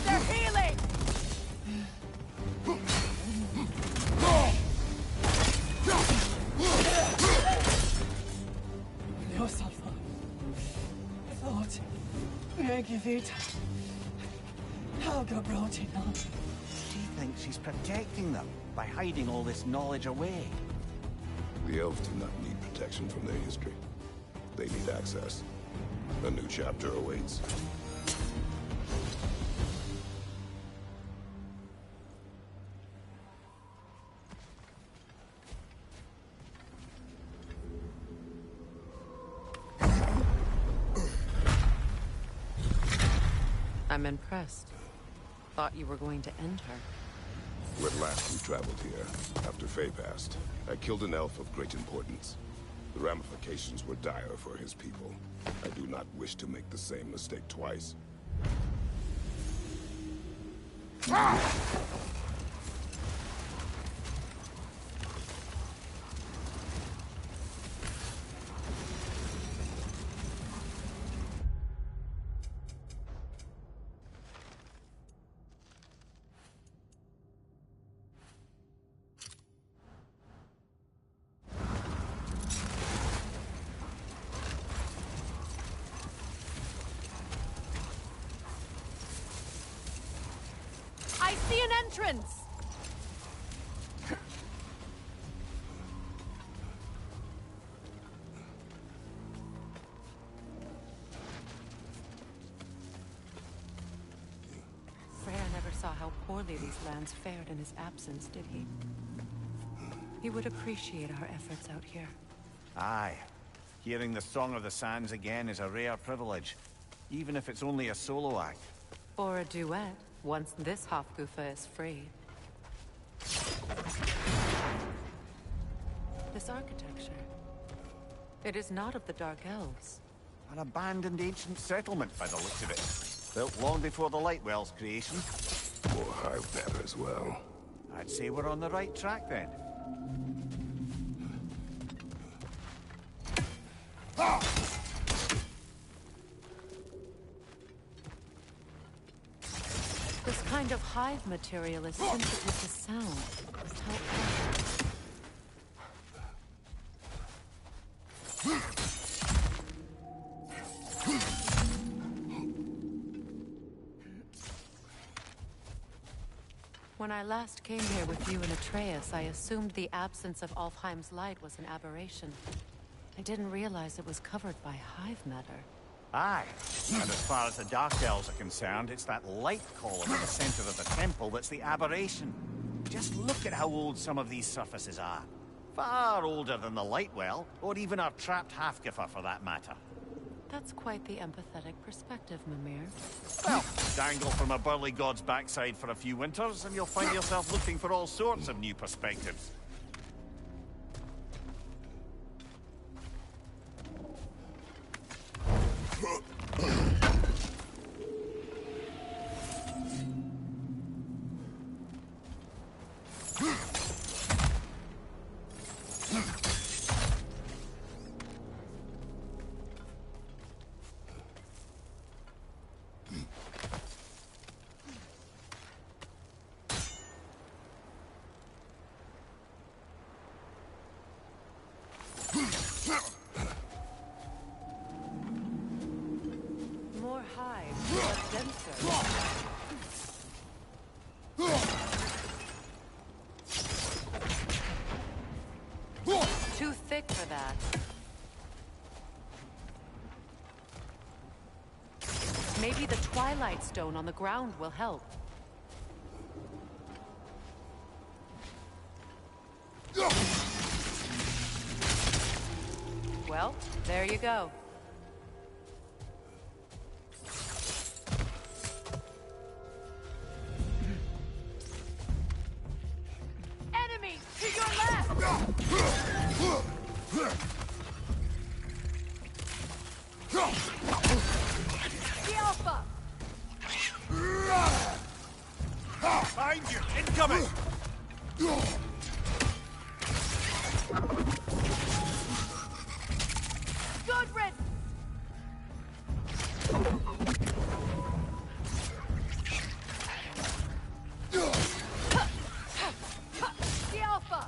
They're healing! No suffer. Thought. Megivit. Helga brought it up. She thinks she's protecting them by hiding all this knowledge away. The elves do not need protection from their history. They need access. A new chapter awaits. I'm impressed. Thought you were going to end her. When last we traveled here, after Faye passed, I killed an elf of great importance. The ramifications were dire for his people. I do not wish to make the same mistake twice. I see an entrance! Freya never saw how poorly these lands fared in his absence, did he? He would appreciate our efforts out here. Aye. Hearing the Song of the Sands again is a rare privilege, even if it's only a solo act. Or a duet, once this Hofgufa is free. This architecture. It is not of the Dark Elves. An abandoned ancient settlement by the looks of it. Built long before the Lightwell's creation. Or hive matter as well. I'd say we're on the right track then. This kind of hive material is sensitive to sound. How odd. When I last came here with you and Atreus, I assumed the absence of Alfheim's light was an aberration. I didn't realize it was covered by hive matter. Aye. And as far as the Dark Elves are concerned, it's that light column in the center of the temple that's the aberration. Just look at how old some of these surfaces are. Far older than the Lightwell, or even our trapped Hafgifa for that matter. That's quite the empathetic perspective, Mimir. Well, dangle from a burly god's backside for a few winters, and you'll find yourself looking for all sorts of new perspectives. More hive, but denser. Too thick for that. Maybe the Twilight Stone on the ground will help. Well, there you go. Enemy to your left! The Alpha! Behind you! Incoming! Good riddance! The Alpha!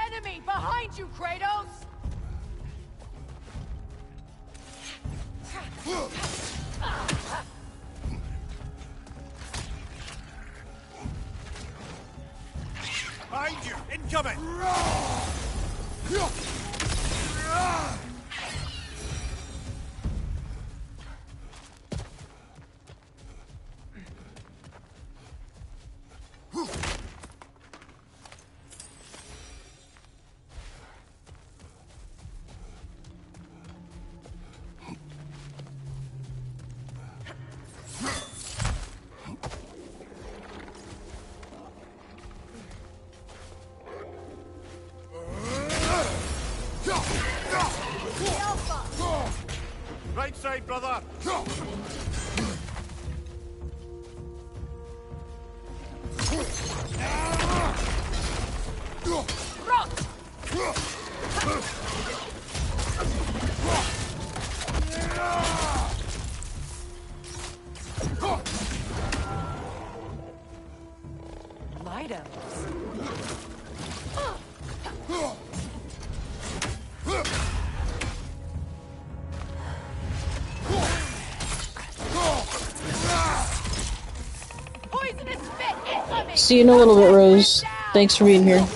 Enemy behind you, Kratos! Behind you! Incoming! Right side, brother! Light elves. Poisonous spit incoming! See you in a little bit, Rose. Thanks for being here.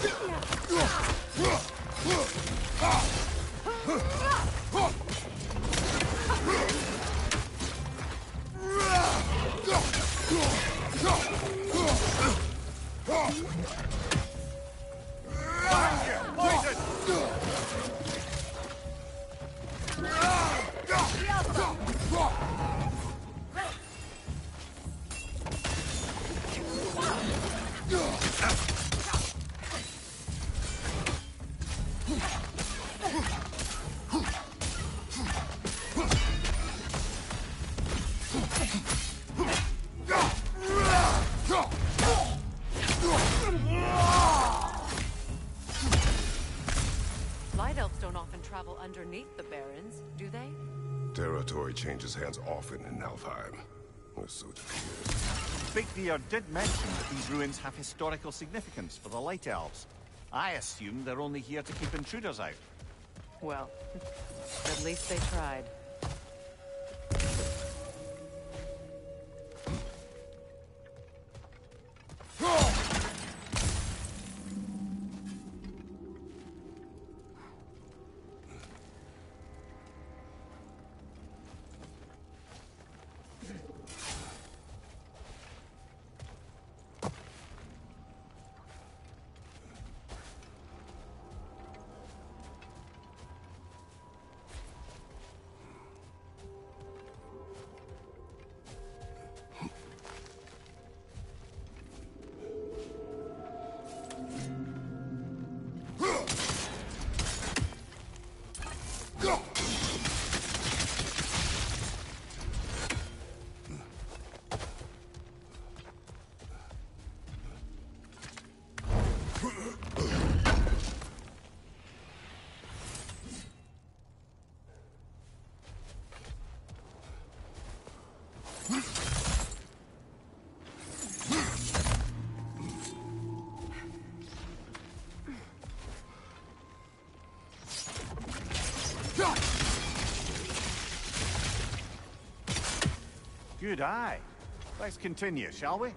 Light elves don't often travel underneath the barrens, do they? Territory changes hands often in Alfheim. We're so confused. Big Beard did mention that these ruins have historical significance for the Light Elves. I assume they're only here to keep intruders out. Well, at least they tried. Good eye. Let's continue, shall we?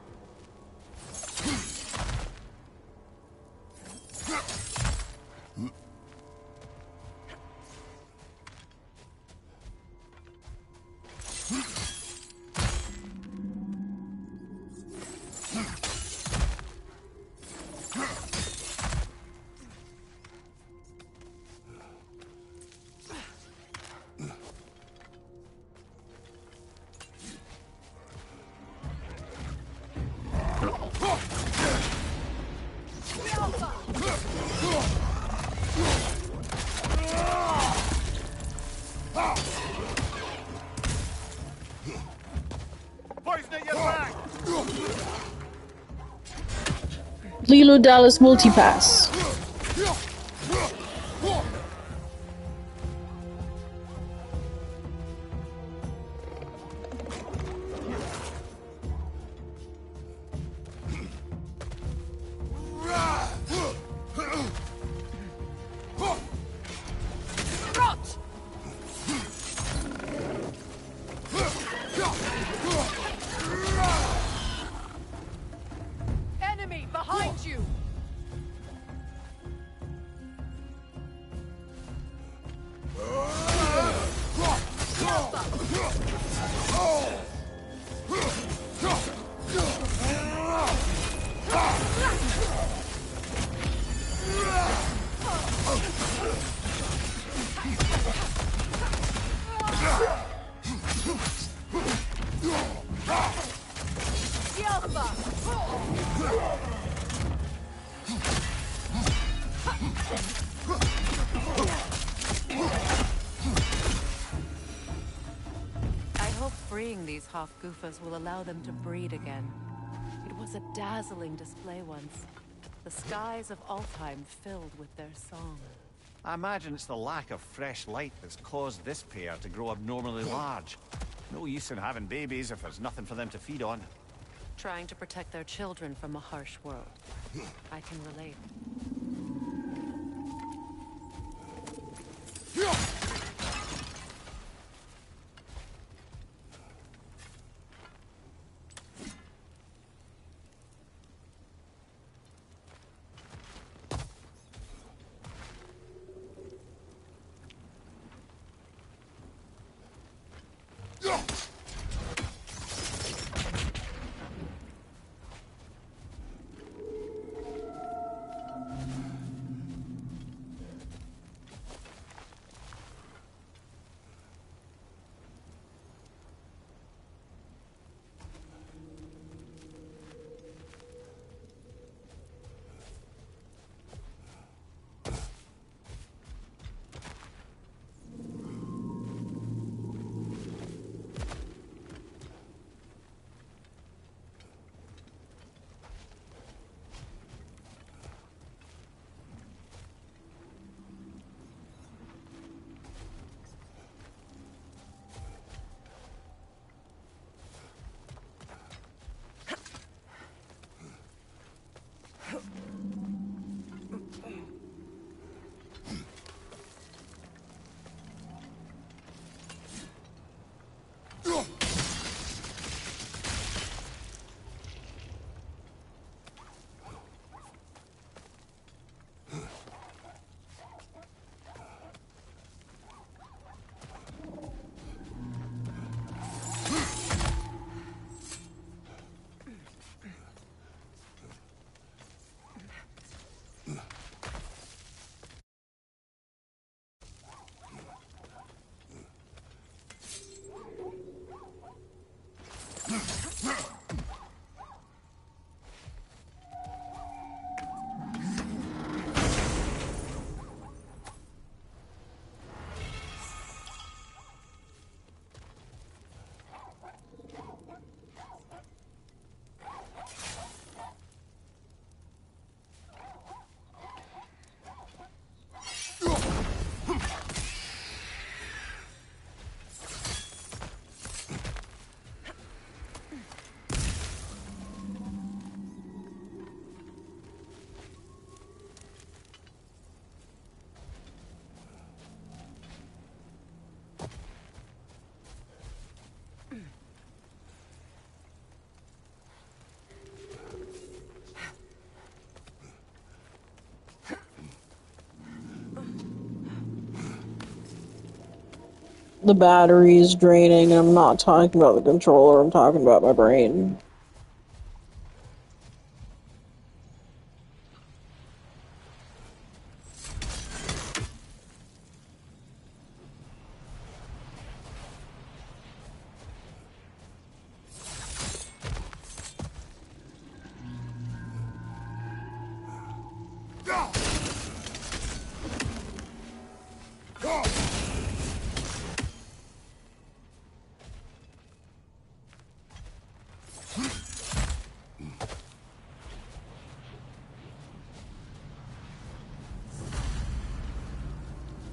Poison at your back! Lilo Dallas Multipass. Enemy behind you! I hope freeing these Hofgufas will allow them to breed again. It was a dazzling display once. The skies of Alfheim filled with their song. I imagine it's the lack of fresh light that's caused this pair to grow abnormally large. No use in having babies if there's nothing for them to feed on. Trying to protect their children from a harsh world. I can relate. The battery is draining, and I'm not talking about the controller, I'm talking about my brain.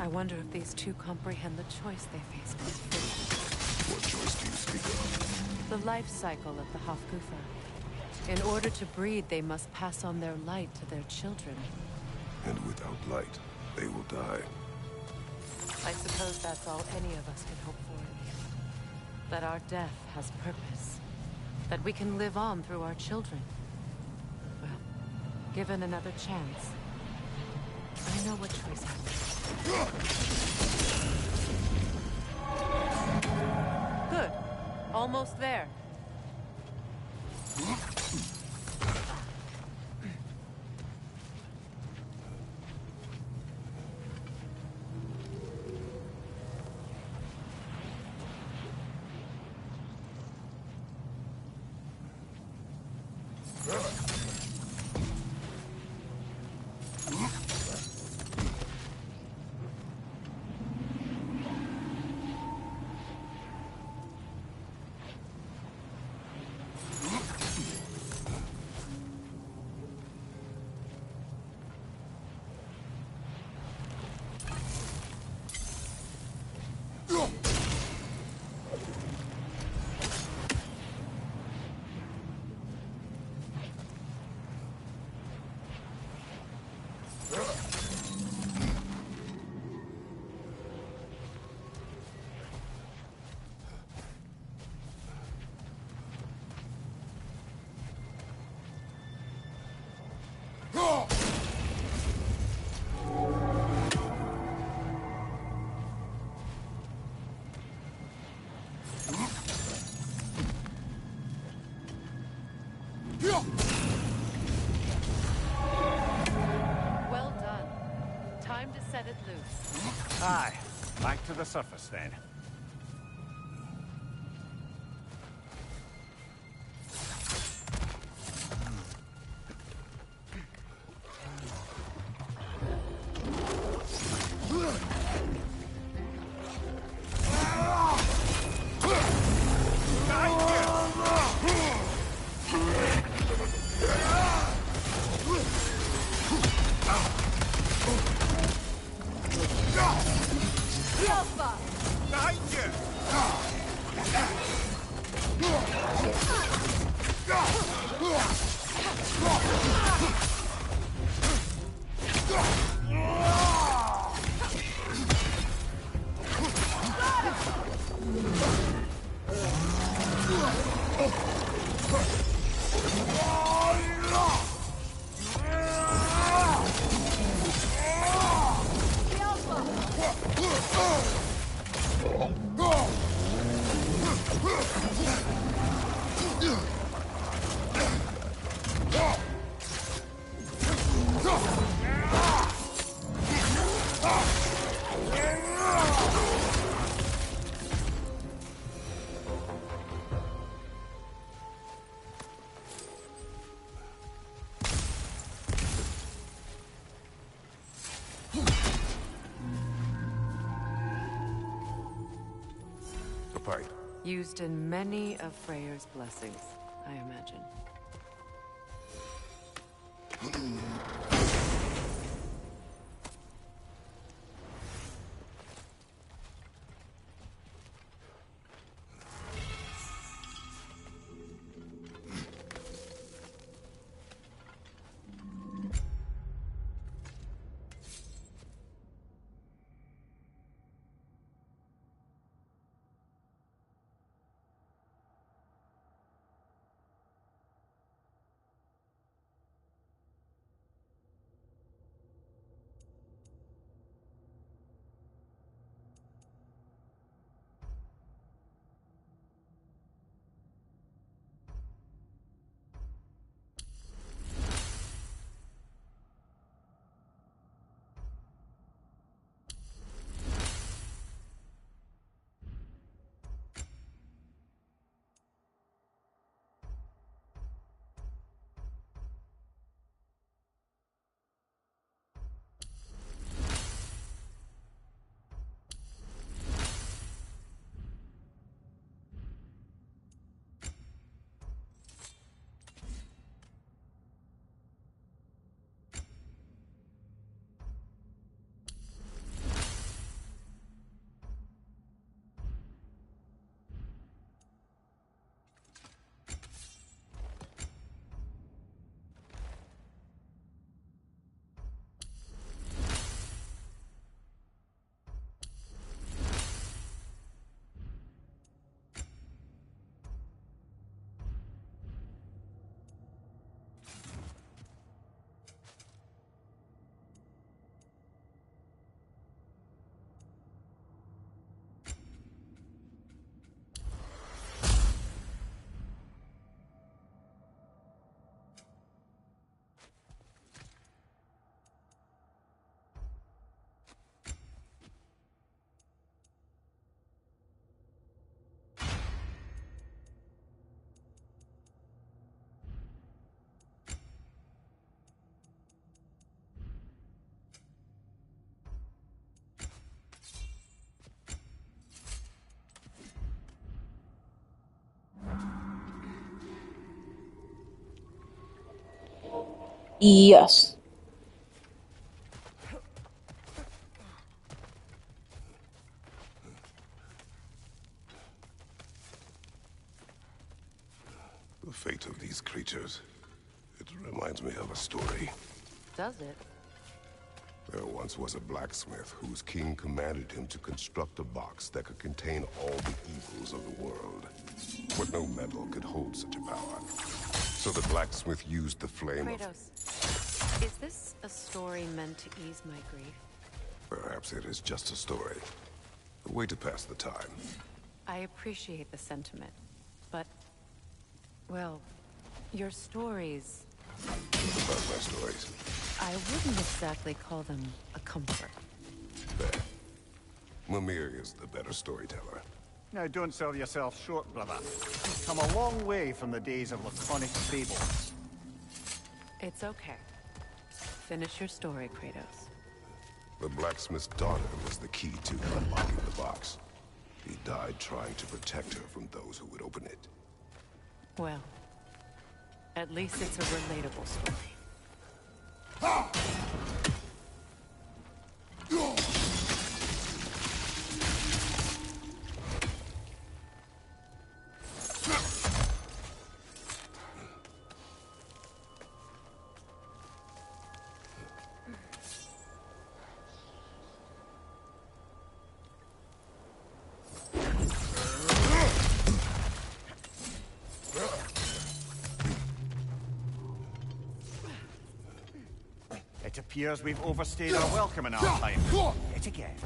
I wonder if these two comprehend the choice they face with food. What choice do you speak of? The life cycle of the Hofgufer. In order to breed, they must pass on their light to their children. And without light, they will die. I suppose that's all any of us can hope for. That our death has purpose. That we can live on through our children. Well, given another chance, I know what choice I make. Good. Almost there. Well done. Time to set it loose. Aye, back to the surface then. Behind A pipe. Used in many of Freyr's blessings, I imagine. Yes. The fate of these creatures. It reminds me of a story. Does it? There once was a blacksmith whose king commanded him to construct a box that could contain all the evils of the world. But no metal could hold such a power. So the blacksmith used the flame Kratos, is this a story meant to ease my grief? Perhaps it is just a story. A way to pass the time. I appreciate the sentiment, but, well, your stories... About my stories. I wouldn't exactly call them a comfort. There. Mimir is the better storyteller. Now, don't sell yourself short, brother. You've come a long way from the days of laconic fables. It's okay. Finish your story, Kratos. The blacksmith's daughter was the key to unlocking the box. He died trying to protect her from those who would open it. Well, at least it's a relatable story. It appears we've overstayed our welcome in our time. Yet again.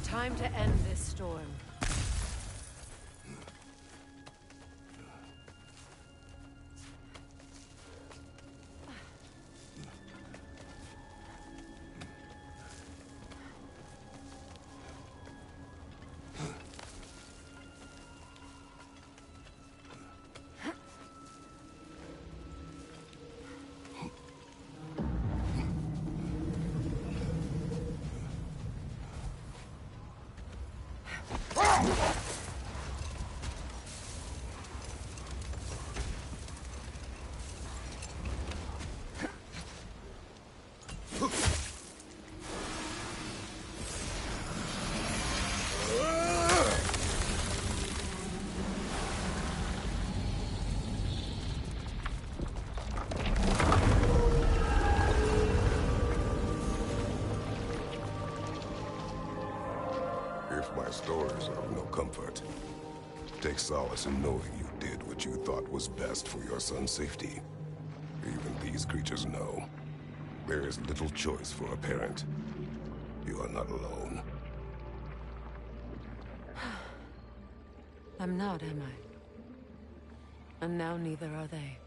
Time to end this storm. If my stories are of no comfort, take solace in knowing you did what you thought was best for your son's safety. Even these creatures know. There is little choice for a parent. You are not alone. I'm not, am I? And now neither are they.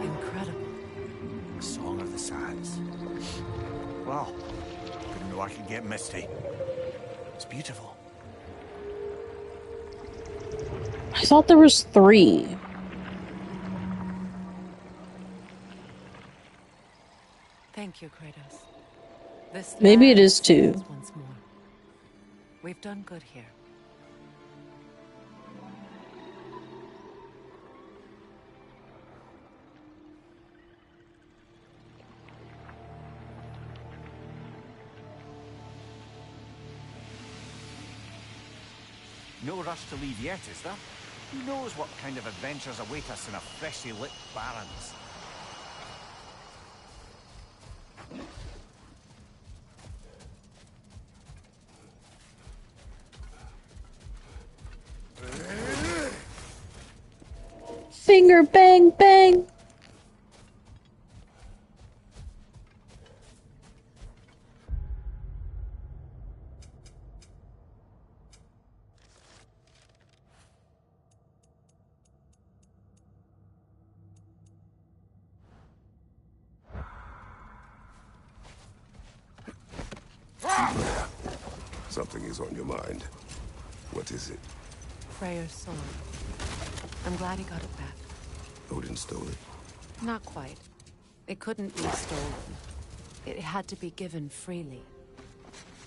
Incredible. A song of the sands. Wow. Didn't know I could get misty. It's beautiful. I thought there was 3. Thank you, Kratos. This Maybe it land is 2. stands once more. We've done good here. No rush to leave yet, is there? Who knows what kind of adventures await us in a freshly lit Barrens? Finger bang bang! Something is on your mind. What is it? Freyr's sword. I'm glad he got it back. Odin stole it? Not quite. It couldn't be stolen. It had to be given freely.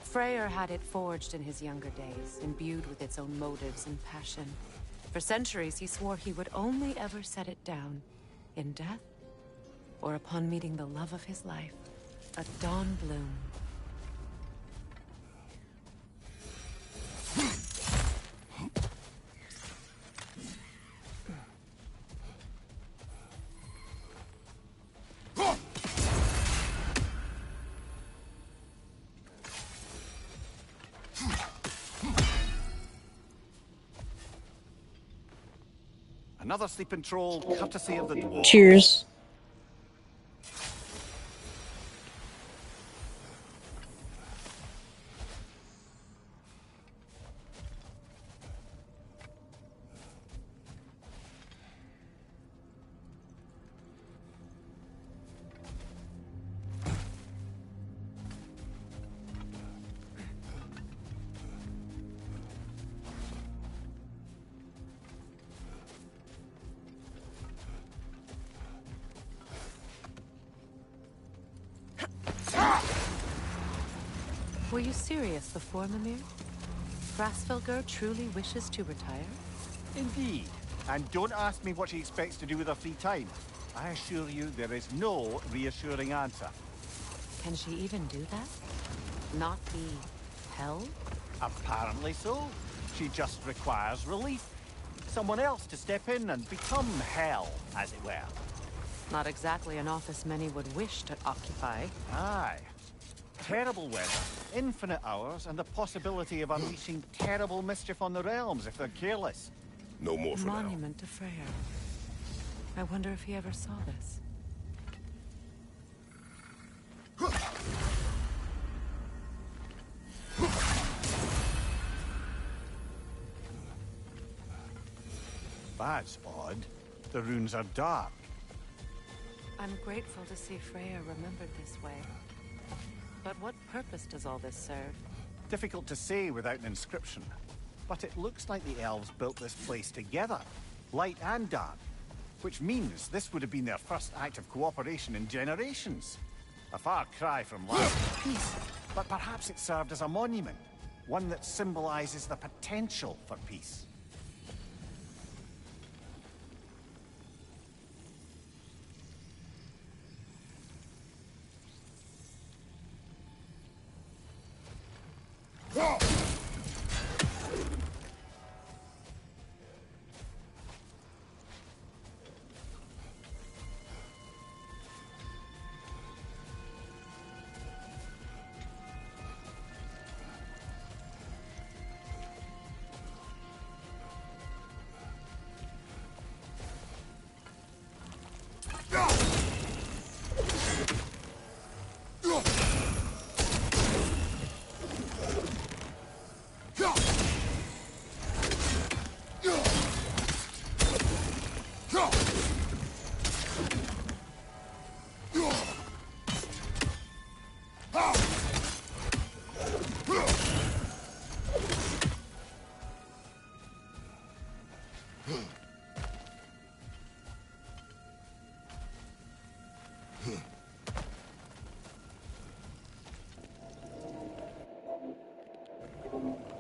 Freyr had it forged in his younger days, imbued with its own motives and passion. For centuries, he swore he would only ever set it down in death or upon meeting the love of his life, a dawn bloom. Another sleeping troll, courtesy of the dwarf. Cheers. Were you serious before, Mimir? Grasfelger truly wishes to retire? Indeed. And don't ask me what she expects to do with her free time. I assure you there is no reassuring answer. Can she even do that? Not be held? Apparently so. She just requires relief. Someone else to step in and become hell, as it were. Not exactly an office many would wish to occupy. Aye. Terrible weather, infinite hours, and the possibility of unleashing terrible mischief on the realms if they're careless. No more for now. Monument to Freyr. I wonder if he ever saw this. That's odd. The runes are dark. I'm grateful to see Freyr remembered this way. But what purpose does all this serve? Difficult to say without an inscription. But it looks like the elves built this place together, light and dark. Which means this would have been their first act of cooperation in generations. A far cry from love and peace, but perhaps it served as a monument. One that symbolizes the potential for peace.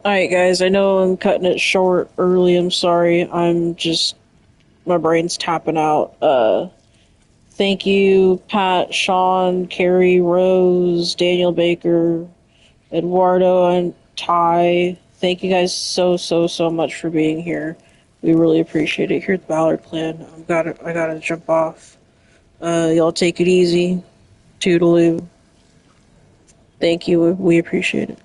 Alright, guys, I know I'm cutting it short early. I'm sorry. My brain's tapping out. Thank you, Pat, Sean, Carrie, Rose, Daniel Baker, Eduardo, and Ty. Thank you guys so much for being here. We really appreciate it here at the Ballard Clan. I gotta jump off. Y'all take it easy. Toodaloo. Thank you. We appreciate it.